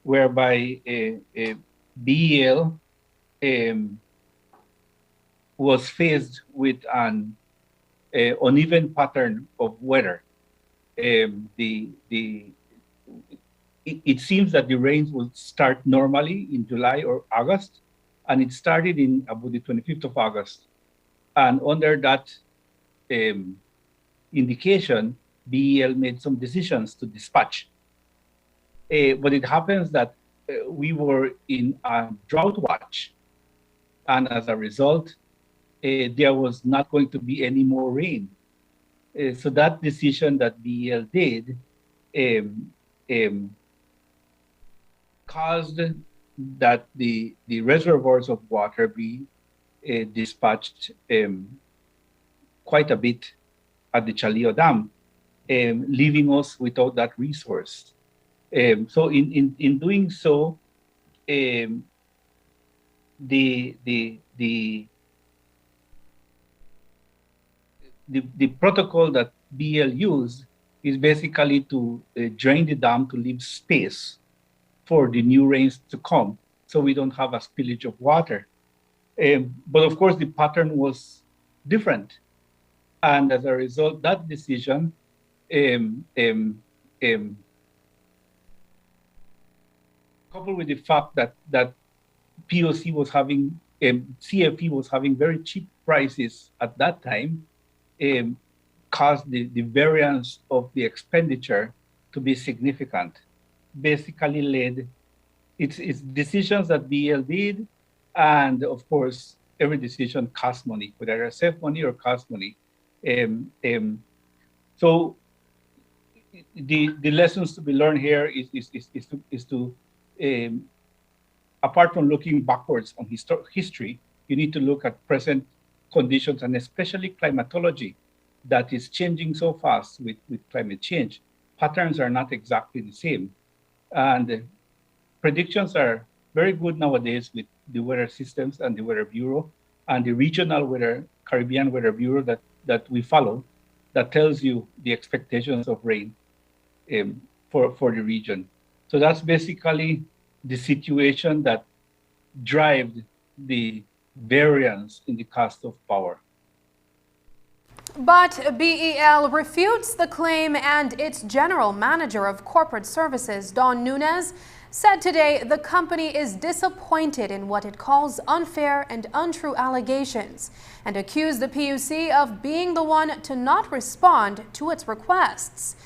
whereby BEL was faced with an uneven pattern of weather. It seems that the rains would start normally in July or August, and it started in about the 25th of August. And under that indication, BEL made some decisions to dispatch. But it happens that we were in a drought watch, and as a result, there was not going to be any more rain. So that decision that BEL did caused that the reservoirs of water be dispatched quite a bit at the Chaleo Dam, leaving us without that resource. So in doing so, the protocol that BEL used is basically to drain the dam to leave space for the new rains to come, so we don't have a spillage of water. But of course, the pattern was different. And as a result, that decision coupled with the fact that POC was having, CFE was having very cheap prices at that time, caused the variance of the expenditure to be significant. Basically led, it's decisions that BEL did, and of course, every decision costs money, whether either save money or cost money. So the lessons to be learned here is to apart from looking backwards on history, you need to look at present conditions, and especially climatology, that is changing so fast with climate change. Patterns are not exactly the same. And predictions are very good nowadays with the weather systems and the Weather Bureau and the regional weather, Caribbean Weather Bureau that we follow, that tells you the expectations of rain for the region. So that's basically the situation that drives the variance in the cost of power. But BEL refutes the claim, and its general manager of corporate services, Don Nunez, said today the company is disappointed in what it calls unfair and untrue allegations and accused the PUC of being the one to not respond to its requests.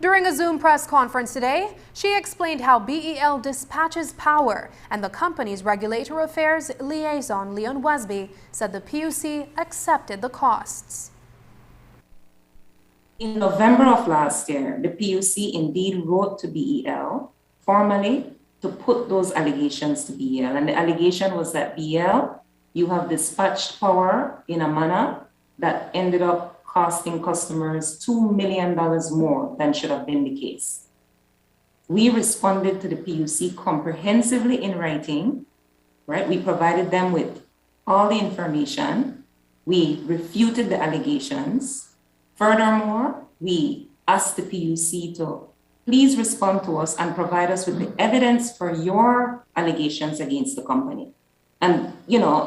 During a Zoom press conference today, she explained how BEL dispatches power, and the company's regulatory affairs liaison, Leon Wesby, said the PUC accepted the costs. In November of last year, the PUC indeed wrote to BEL formally to put those allegations to BEL. And the allegation was that BEL, you have dispatched power in a manner that ended up costing customers $2 million more than should have been the case. We responded to the PUC comprehensively in writing, right? We provided them with all the information. We refuted the allegations. Furthermore, we asked the PUC to please respond to us and provide us with the evidence for your allegations against the company. And,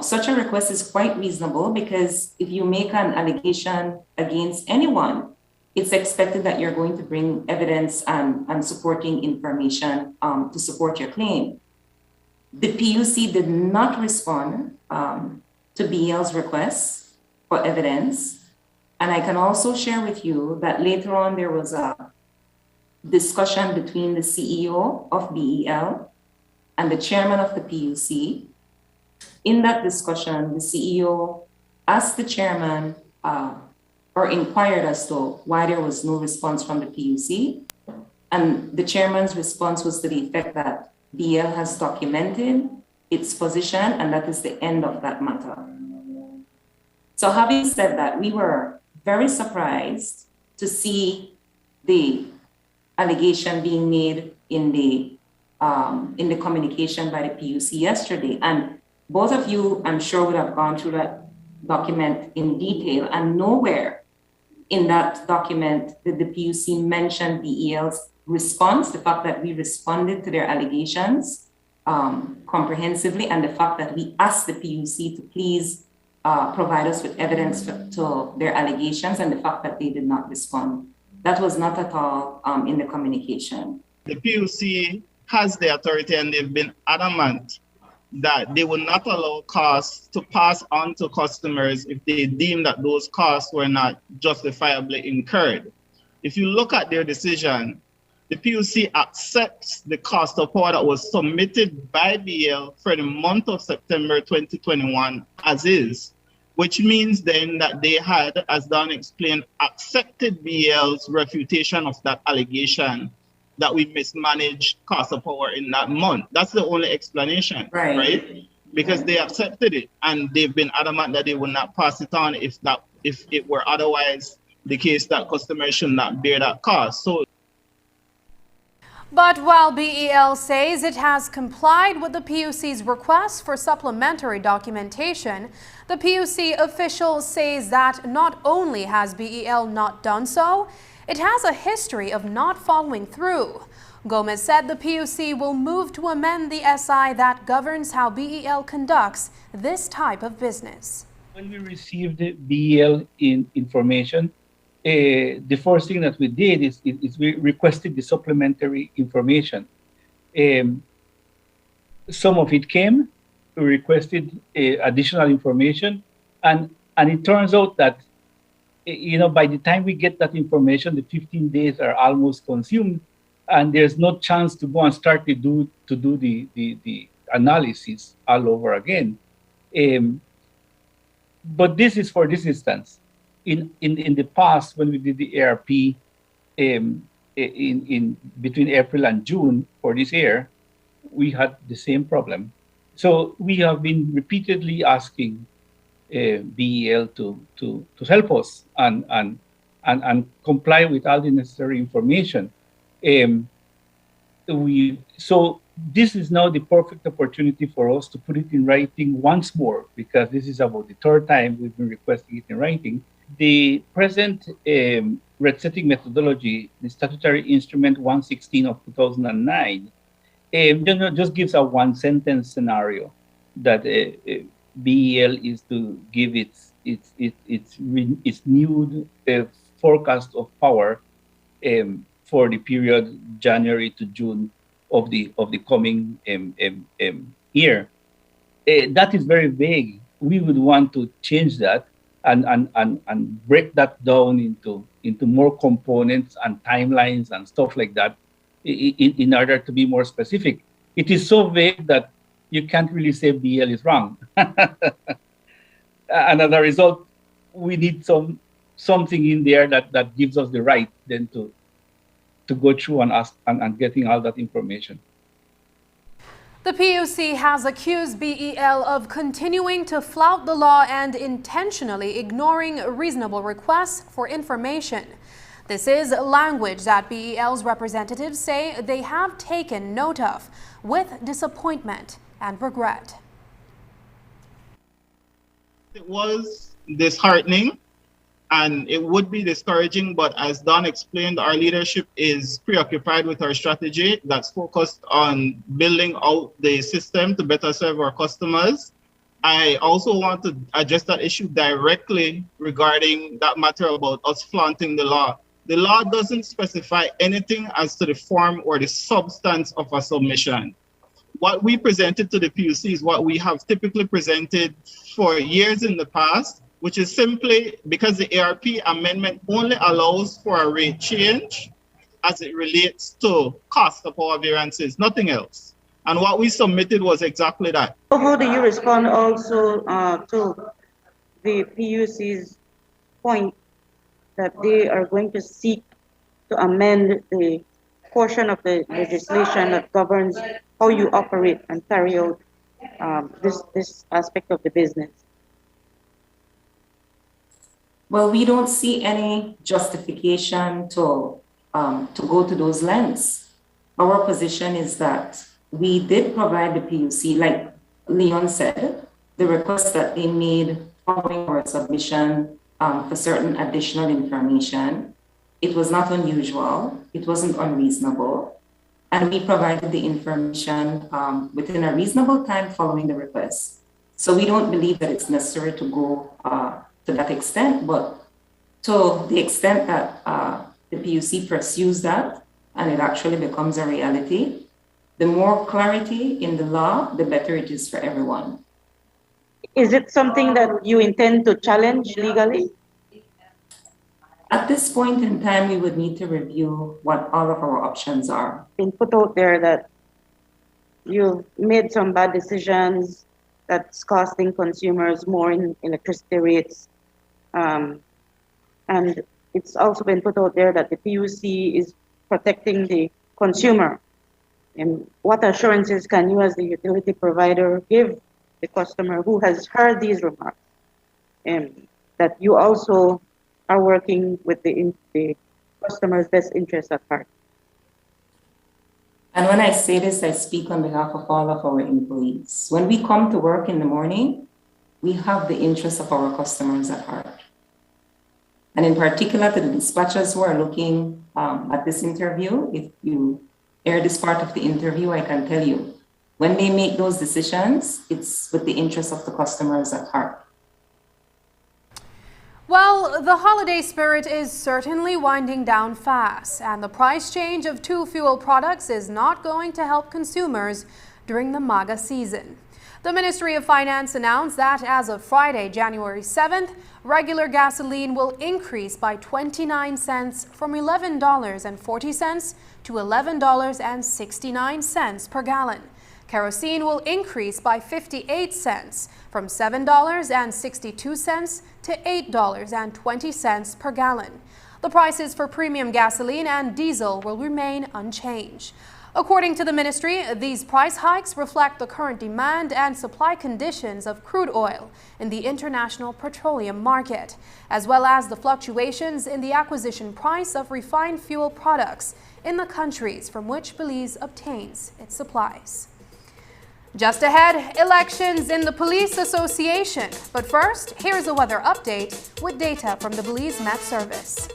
such a request is quite reasonable because if you make an allegation against anyone, it's expected that you're going to bring evidence and supporting information to support your claim. The PUC did not respond to BEL's requests for evidence. And I can also share with you that later on there was a discussion between the CEO of BEL and the chairman of the PUC. In that discussion, the CEO asked the chairman or inquired as to why there was no response from the PUC. And the chairman's response was to the effect that BEL has documented its position and that is the end of that matter. So having said that, we were very surprised to see the allegation being made in the communication by the PUC yesterday. And both of you, I'm sure, would have gone through that document in detail, and nowhere in that document did the PUC mention BEL's response, the fact that we responded to their allegations comprehensively, and the fact that we asked the PUC to please provide us with evidence to their allegations, and the fact that they did not respond. That was not at all in the communication. The PUC has the authority, and they've been adamant that they will not allow costs to pass on to customers if they deem that those costs were not justifiably incurred. If you look at their decision, the PUC accepts the cost of power that was submitted by BEL for the month of September 2021 as is, which means then that they had, as Don explained, accepted BEL's refutation of that allegation that we mismanaged cost of power in that month. That's the only explanation, right? Because they accepted it, and they've been adamant that they will not pass it on if it were otherwise the case that customers should not bear that cost. So. But while BEL says it has complied with the PUC's request for supplementary documentation, the PUC official says that not only has BEL not done so, it has a history of not following through. Gomez said the PUC will move to amend the SI that governs how BEL conducts this type of business. When we received the BEL information, the first thing that we did is we requested the supplementary information. Some of it came, we requested additional information, and it turns out that by the time we get that information, the 15 days are almost consumed, and there's no chance to go and start to do the analysis all over again. But this is for this instance. In the past, when we did the ARP in between April and June for this year, we had the same problem. So we have been repeatedly asking BEL to help us and comply with all the necessary information. So this is now the perfect opportunity for us to put it in writing once more, because this is about the third time we've been requesting it in writing. The present rate setting methodology, the statutory instrument 116 of 2009, just gives a one-sentence scenario that BEL is to give its new forecast of power for the period January to June of the coming year. That is very vague. We would want to change that and break that down into more components and timelines and stuff like that in order to be more specific. It is so vague that you can't really say BL is wrong. And as a result, we need something in there that gives us the right then to go through and ask and getting all that information. The PUC has accused BEL of continuing to flout the law and intentionally ignoring reasonable requests for information. This is language that BEL's representatives say they have taken note of with disappointment and regret. It was disheartening and it would be discouraging, but as Don explained, our leadership is preoccupied with our strategy that's focused on building out the system to better serve our customers. I also want to address that issue directly regarding that matter about us flaunting the law. The law doesn't specify anything as to the form or the substance of a submission. What we presented to the PUC is what we have typically presented for years in the past, which is simply because the ARP amendment only allows for a rate change as it relates to cost of power variances, nothing else. And what we submitted was exactly that. How do you respond also to the PUC's point that they are going to seek to amend the portion of the legislation that governs how you operate and carry out this aspect of the business? Well, we don't see any justification to go to those lengths. Our position is that we did provide the PUC, like Leon said, the request that they made following our submission for certain additional information. It was not unusual, it wasn't unreasonable, and we provided the information within a reasonable time following the request. So we don't believe that it's necessary to go to that extent, but to the extent that the PUC pursues that and it actually becomes a reality, the more clarity in the law, the better it is for everyone. Is it something that you intend to challenge legally? At this point in time, we would need to review what all of our options are. Been put out there that you've made some bad decisions that's costing consumers more in electricity rates. And it's also been put out there that the PUC is protecting the consumer. And what assurances can you as the utility provider give the customer who has heard these remarks, and that you also are working with the customer's best interest at heart? And when I say this, I speak on behalf of all of our employees. When we come to work in the morning, we have the interests of our customers at heart. And in particular to the dispatchers who are looking at this interview, if you air this part of the interview, I can tell you, when they make those decisions, it's with the interests of the customers at heart. Well, the holiday spirit is certainly winding down fast, and the price change of two fuel products is not going to help consumers during the MAGA season. The Ministry of Finance announced that as of Friday, January 7th, regular gasoline will increase by 29 cents from $11.40 to $11.69 per gallon. Kerosene will increase by 58 cents from $7.62 to $8.20 per gallon. The prices for premium gasoline and diesel will remain unchanged. According to the ministry, these price hikes reflect the current demand and supply conditions of crude oil in the international petroleum market, as well as the fluctuations in the acquisition price of refined fuel products in the countries from which Belize obtains its supplies. Just ahead, elections in the Police Association. But first, here's a weather update with data from the Belize Met Service.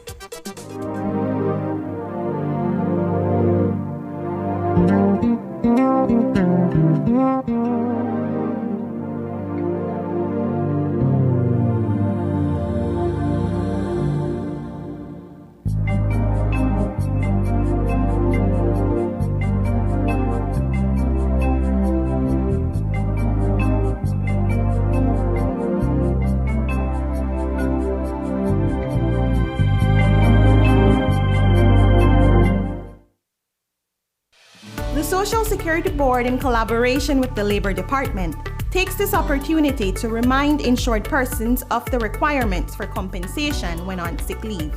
The Social Security Board, in collaboration with the Labor Department, takes this opportunity to remind insured persons of the requirements for compensation when on sick leave.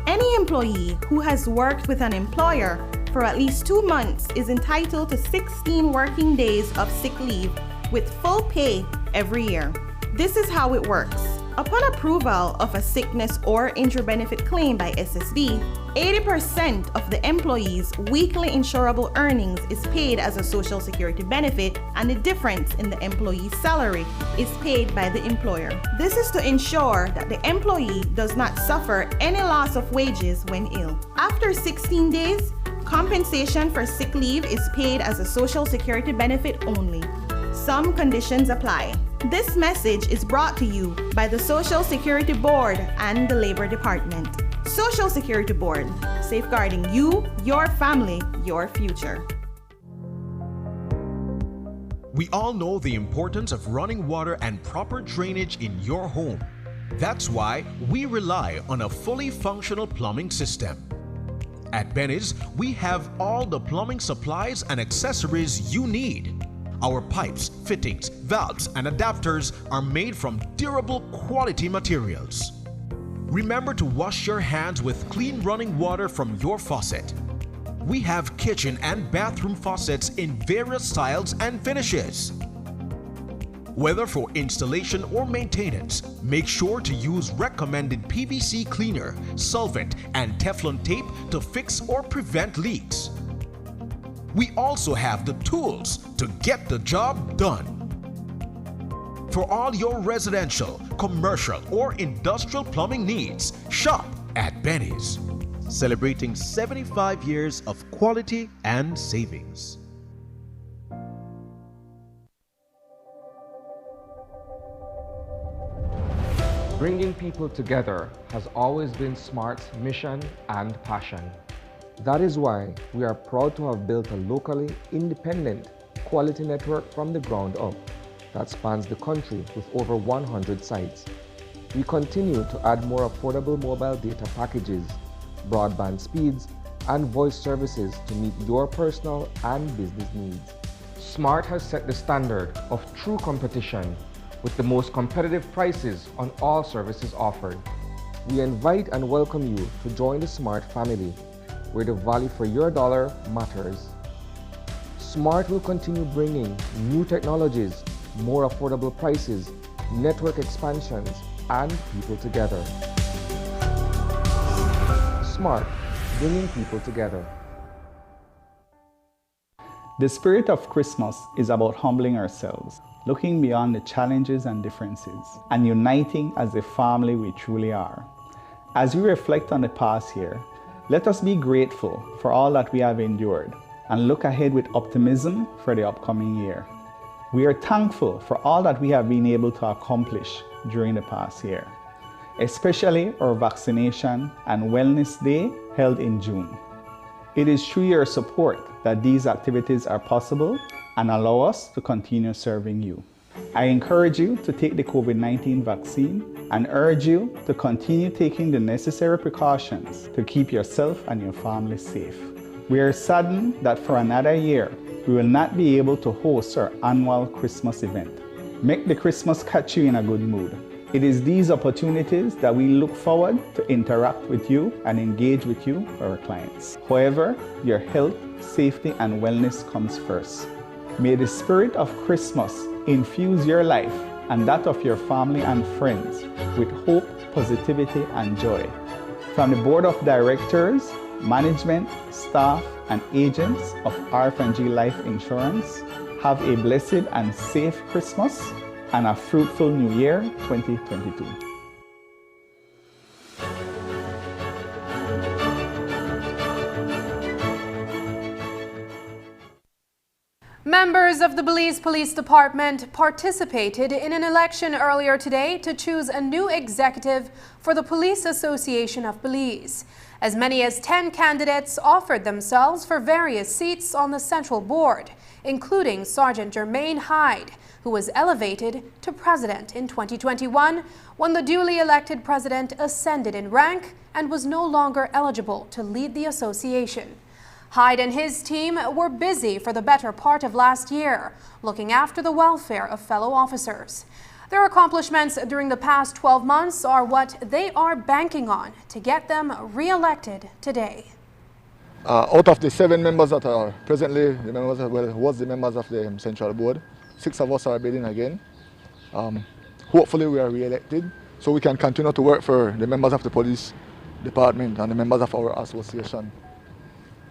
Any employee who has worked with an employer for at least 2 months is entitled to 16 working days of sick leave with full pay every year. This is how it works. Upon approval of a sickness or injury benefit claim by SSD, 80% of the employee's weekly insurable earnings is paid as a Social Security benefit, and the difference in the employee's salary is paid by the employer. This is to ensure that the employee does not suffer any loss of wages when ill. After 16 days, compensation for sick leave is paid as a Social Security benefit only. Some conditions apply. This message is brought to you by the Social Security Board and the Labor Department. Social Security Board, safeguarding you, your family, your future. We all know the importance of running water and proper drainage in your home. That's why we rely on a fully functional plumbing system. At Benny's, we have all the plumbing supplies and accessories you need. Our pipes, fittings, valves, and adapters are made from durable quality materials. Remember to wash your hands with clean running water from your faucet. We have kitchen and bathroom faucets in various styles and finishes. Whether for installation or maintenance, make sure to use recommended PVC cleaner, solvent, and Teflon tape to fix or prevent leaks. We also have the tools to get the job done. For all your residential, commercial, or industrial plumbing needs, shop at Benny's. Celebrating 75 years of quality and savings. Bringing people together has always been SMART's mission and passion. That is why we are proud to have built a locally independent quality network from the ground up that spans the country with over 100 sites. We continue to add more affordable mobile data packages, broadband speeds, and voice services to meet your personal and business needs. SMART has set the standard of true competition with the most competitive prices on all services offered. We invite and welcome you to join the SMART family, where the value for your dollar matters. SMART will continue bringing new technologies, more affordable prices, network expansions, and people together. SMART, bringing people together. The spirit of Christmas is about humbling ourselves, looking beyond the challenges and differences, and uniting as the family we truly are. As we reflect on the past year, let us be grateful for all that we have endured and look ahead with optimism for the upcoming year. We are thankful for all that we have been able to accomplish during the past year, especially our vaccination and wellness day held in June. It is through your support that these activities are possible and allow us to continue serving you. I encourage you to take the COVID-19 vaccine and urge you to continue taking the necessary precautions to keep yourself and your family safe. We are saddened that for another year, we will not be able to host our annual Christmas event. Make the Christmas catch you in a good mood. It is these opportunities that we look forward to interact with you and engage with you, our clients. However, your health, safety, and wellness comes first. May the spirit of Christmas infuse your life and that of your family and friends with hope, positivity, and joy. From the Board of Directors, management, staff, and agents of R&G Life Insurance, have a blessed and safe Christmas and a fruitful New Year 2022. Members of the Belize Police Department participated in an election earlier today to choose a new executive for the Police Association of Belize. As many as 10 candidates offered themselves for various seats on the Central Board, including Sergeant Jermaine Hyde, who was elevated to president in 2021 when the duly elected president ascended in rank and was no longer eligible to lead the association. Hyde and his team were busy for the better part of last year, looking after the welfare of fellow officers. Their accomplishments during the past 12 months are what they are banking on to get them re-elected today. Out of the 7 members that are presently the members, was the members of the Central Board, 6 of us are bidding again. Hopefully we are re-elected so we can continue to work for the members of the police department and the members of our association.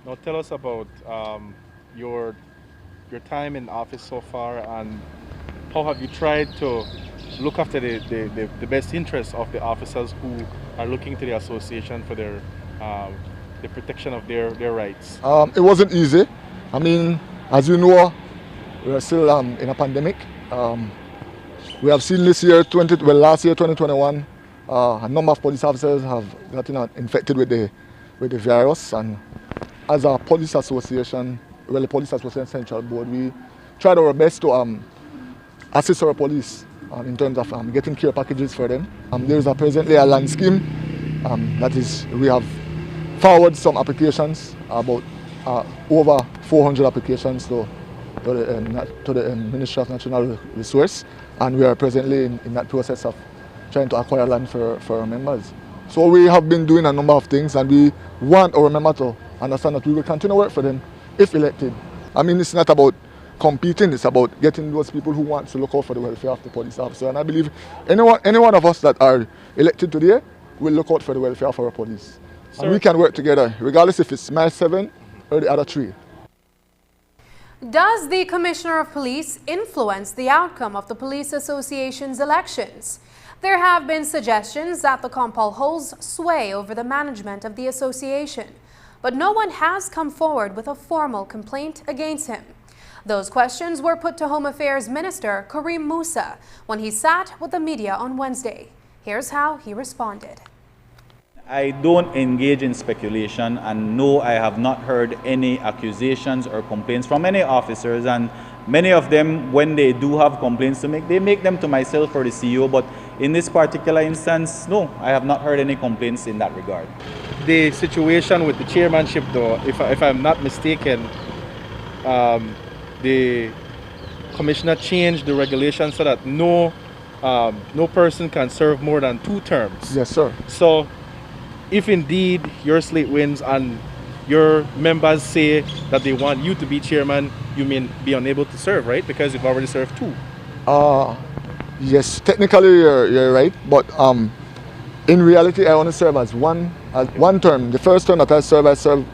Now tell us about your time in office so far, and how have you tried to look after the best interests of the officers who are looking to the association for their the protection of their rights? It wasn't easy. I mean, as you know, we are still in a pandemic. We have seen this year, last year, 2021, a number of police officers have gotten infected with the virus, and as a police association, well, the Police Association Central Board, we tried our best to assist our police in terms of getting care packages for them. There is presently a land scheme that is, we have forwarded some applications, about over 400 applications to the Ministry of Natural Resources, and we are presently in that process of trying to acquire land for our members. So we have been doing a number of things, and we want our members to understand that we will continue to work for them if elected. I mean, it's not about competing, it's about getting those people who want to look out for the welfare of the police officer. And I believe any one of us that are elected today will look out for the welfare of our police. Sir, and we can work together, regardless if it's my 7 or the other 3. Does the Commissioner of Police influence the outcome of the Police Association's elections? There have been suggestions that the Compol holds sway over the management of the association, but no one has come forward with a formal complaint against him. Those questions were put to Home Affairs Minister Karim Musa when he sat with the media on Wednesday. Here's how he responded. I don't engage in speculation, and no, I have not heard any accusations or complaints from any officers, and many of them, when they do have complaints to make, they make them to myself or the CEO, but in this particular instance, no, I have not heard any complaints in that regard. The situation with the chairmanship, though, if I'm not mistaken, the commissioner changed the regulation so that no person can serve more than 2 terms. Yes, sir. So if indeed your slate wins and your members say that they want you to be chairman, you may be unable to serve, right? Because you've already served 2. Yes, technically you're right, but in reality I only serve as one term. The first term that I serve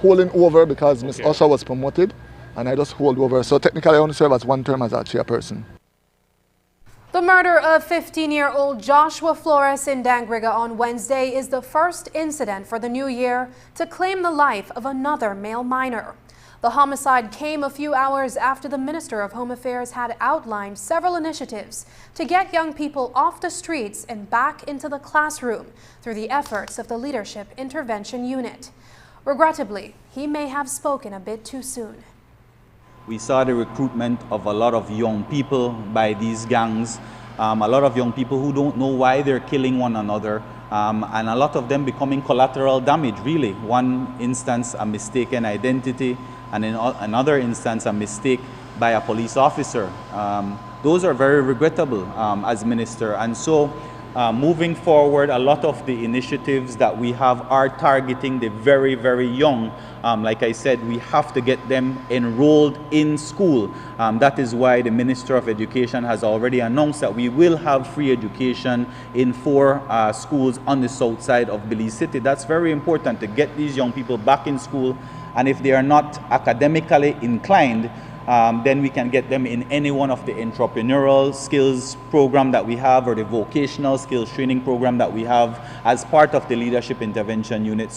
holding over because Ms. Usher was promoted, and I just hold over. So technically I only serve as 1 term as a chairperson. The murder of 15-year-old Joshua Flores in Dangriga on Wednesday is the first incident for the new year to claim the life of another male minor. The homicide came a few hours after the Minister of Home Affairs had outlined several initiatives to get young people off the streets and back into the classroom through the efforts of the Leadership Intervention Unit. Regrettably, he may have spoken a bit too soon. We saw the recruitment of a lot of young people by these gangs, a lot of young people who don't know why they're killing one another, and a lot of them becoming collateral damage, really. One instance, a mistaken identity, and in another instance, a mistake by a police officer. those are very regrettable as minister. And so moving forward, a lot of the initiatives that we have are targeting the very, very young. Like I said, we have to get them enrolled in school. That is why the Minister of Education has already announced that we will have free education in 4 schools on the south side of Belize City. That's very important to get these young people back in school. And if they are not academically inclined, then we can get them in any one of the entrepreneurial skills program that we have or the vocational skills training program that we have as part of the leadership intervention unit.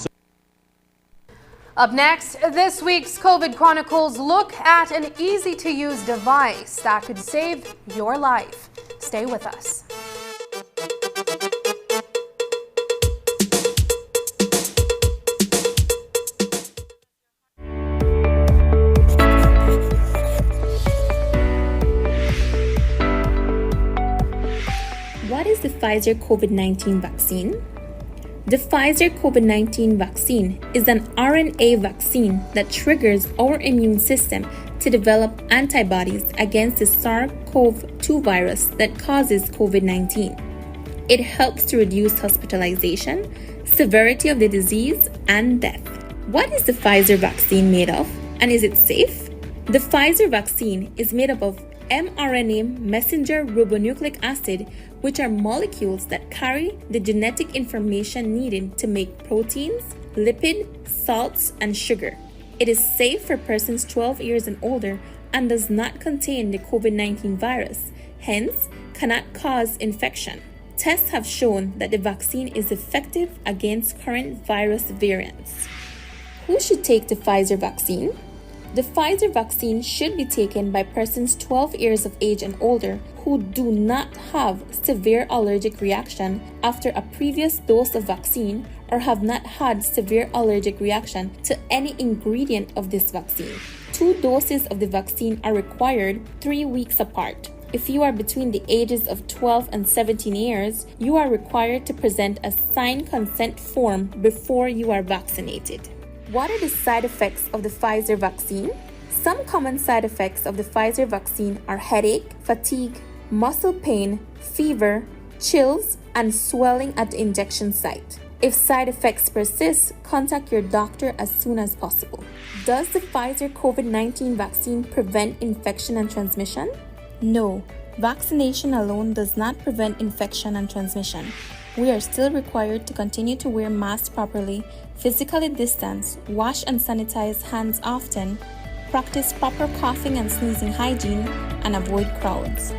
Up next, this week's COVID Chronicles look at an easy-to-use device that could save your life. Stay with us. What is the Pfizer COVID-19 vaccine? The Pfizer COVID-19 vaccine is an RNA vaccine that triggers our immune system to develop antibodies against the SARS-CoV-2 virus that causes COVID-19. It helps to reduce hospitalization, severity of the disease, and death. What is the Pfizer vaccine made of, and is it safe? The Pfizer vaccine is made up of mRNA messenger ribonucleic acid, which are molecules that carry the genetic information needed to make proteins, lipid, salts, and sugar. It is safe for persons 12 years and older and does not contain the COVID-19 virus, hence cannot cause infection. Tests have shown that the vaccine is effective against current virus variants. Who should take the Pfizer vaccine? The Pfizer vaccine should be taken by persons 12 years of age and older who do not have severe allergic reaction after a previous dose of vaccine or have not had severe allergic reaction to any ingredient of this vaccine. 2 doses of the vaccine are required 3 weeks apart. If you are between the ages of 12 and 17 years, you are required to present a signed consent form before you are vaccinated. What are the side effects of the Pfizer vaccine? Some common side effects of the Pfizer vaccine are headache, fatigue, muscle pain, fever, chills, and swelling at the injection site. If side effects persist, contact your doctor as soon as possible. Does the Pfizer COVID-19 vaccine prevent infection and transmission? No, vaccination alone does not prevent infection and transmission. We are still required to continue to wear masks properly, physically distance, wash and sanitize hands often, practice proper coughing and sneezing hygiene, and avoid crowds.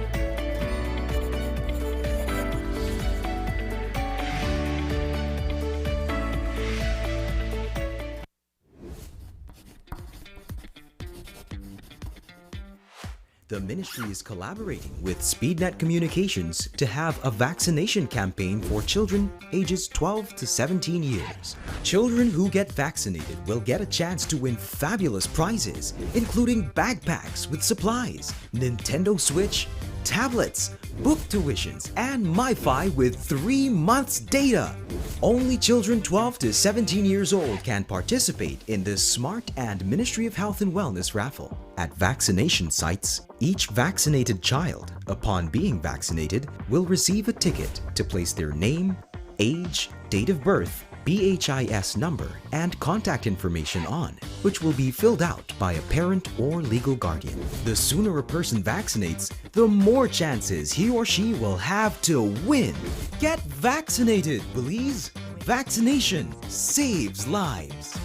The ministry is collaborating with SpeedNet Communications to have a vaccination campaign for children ages 12 to 17 years. Children who get vaccinated will get a chance to win fabulous prizes, including backpacks with supplies, Nintendo Switch, tablets, book tuitions, and MiFi with 3 months data. Only children 12 to 17 years old can participate in this Smart and Ministry of Health and Wellness raffle. At vaccination sites, each vaccinated child, upon being vaccinated, will receive a ticket to place their name, age, date of birth, BHIS number, and contact information on, which will be filled out by a parent or legal guardian. The sooner a person vaccinates, the more chances he or she will have to win. Get vaccinated, Belize! Vaccination saves lives.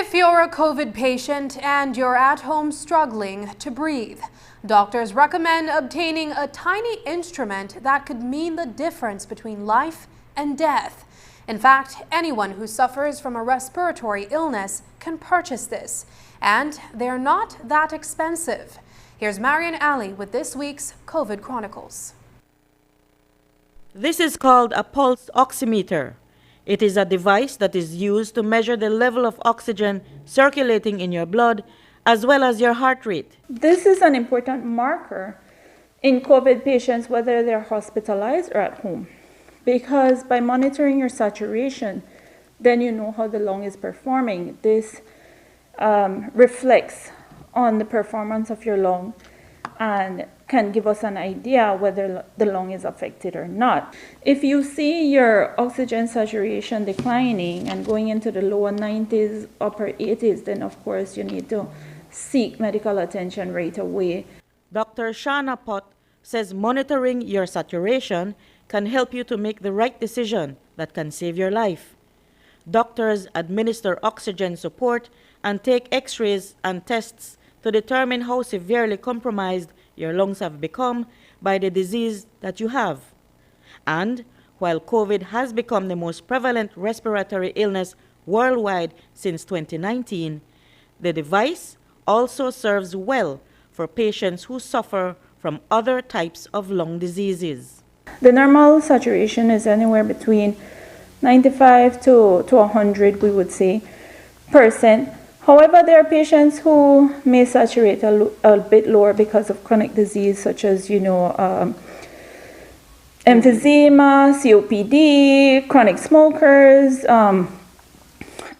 If you're a COVID patient and you're at home struggling to breathe, doctors recommend obtaining a tiny instrument that could mean the difference between life and death. In fact, anyone who suffers from a respiratory illness can purchase this, and they're not that expensive. Here's Marian Ali with this week's COVID Chronicles. This is called a pulse oximeter. It is a device that is used to measure the level of oxygen circulating in your blood as well as your heart rate. This is an important marker in COVID patients, whether they're hospitalized or at home, because by monitoring your saturation, then you know how the lung is performing. This reflects on the performance of your lung and can give us an idea whether the lung is affected or not. If you see your oxygen saturation declining and going into the lower 90s, upper 80s, then of course you need to seek medical attention right away. Dr. Shana Pot says monitoring your saturation can help you to make the right decision that can save your life. Doctors administer oxygen support and take x-rays and tests to determine how severely compromised your lungs have become by the disease that you have. And while COVID has become the most prevalent respiratory illness worldwide since 2019, the device also serves well for patients who suffer from other types of lung diseases. The normal saturation is anywhere between 95 to 100, we would say, %. However, there are patients who may saturate a bit lower because of chronic disease, such as, emphysema, COPD, chronic smokers,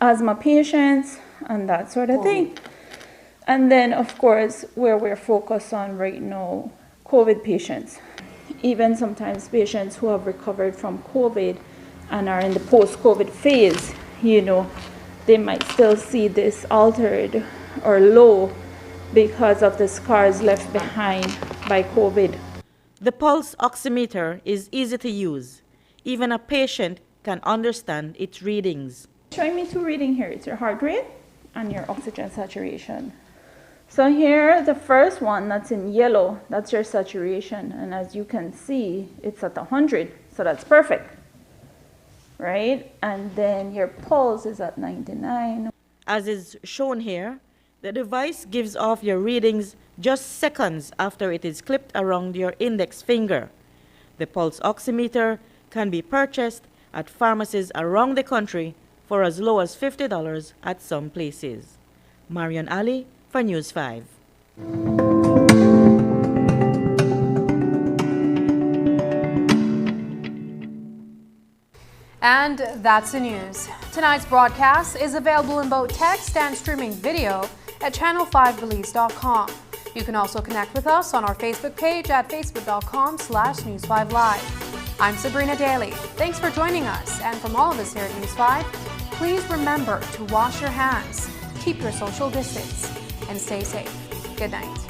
asthma patients, and that sort of thing. And then, of course, where we're focused on right now, COVID patients. Even sometimes patients who have recovered from COVID and are in the post-COVID phase, they might still see this altered or low because of the scars left behind by COVID. The pulse oximeter is easy to use. Even a patient can understand its readings. Showing me two readings here. It's your heart rate and your oxygen saturation. So here, the first one that's in yellow, that's your saturation. And as you can see, it's at 100, so that's perfect. Right? And then your pulse is at 99. As is shown here, the device gives off your readings just seconds after it is clipped around your index finger. The pulse oximeter can be purchased at pharmacies around the country for as low as $50 at some places. Marian Ali for News 5. And that's the news. Tonight's broadcast is available in both text and streaming video at channel5belize.com. You can also connect with us on our Facebook page at facebook.com/News5Live. I'm Sabrina Daly. Thanks for joining us. And from all of us here at News 5, please remember to wash your hands, keep your social distance, and stay safe. Good night.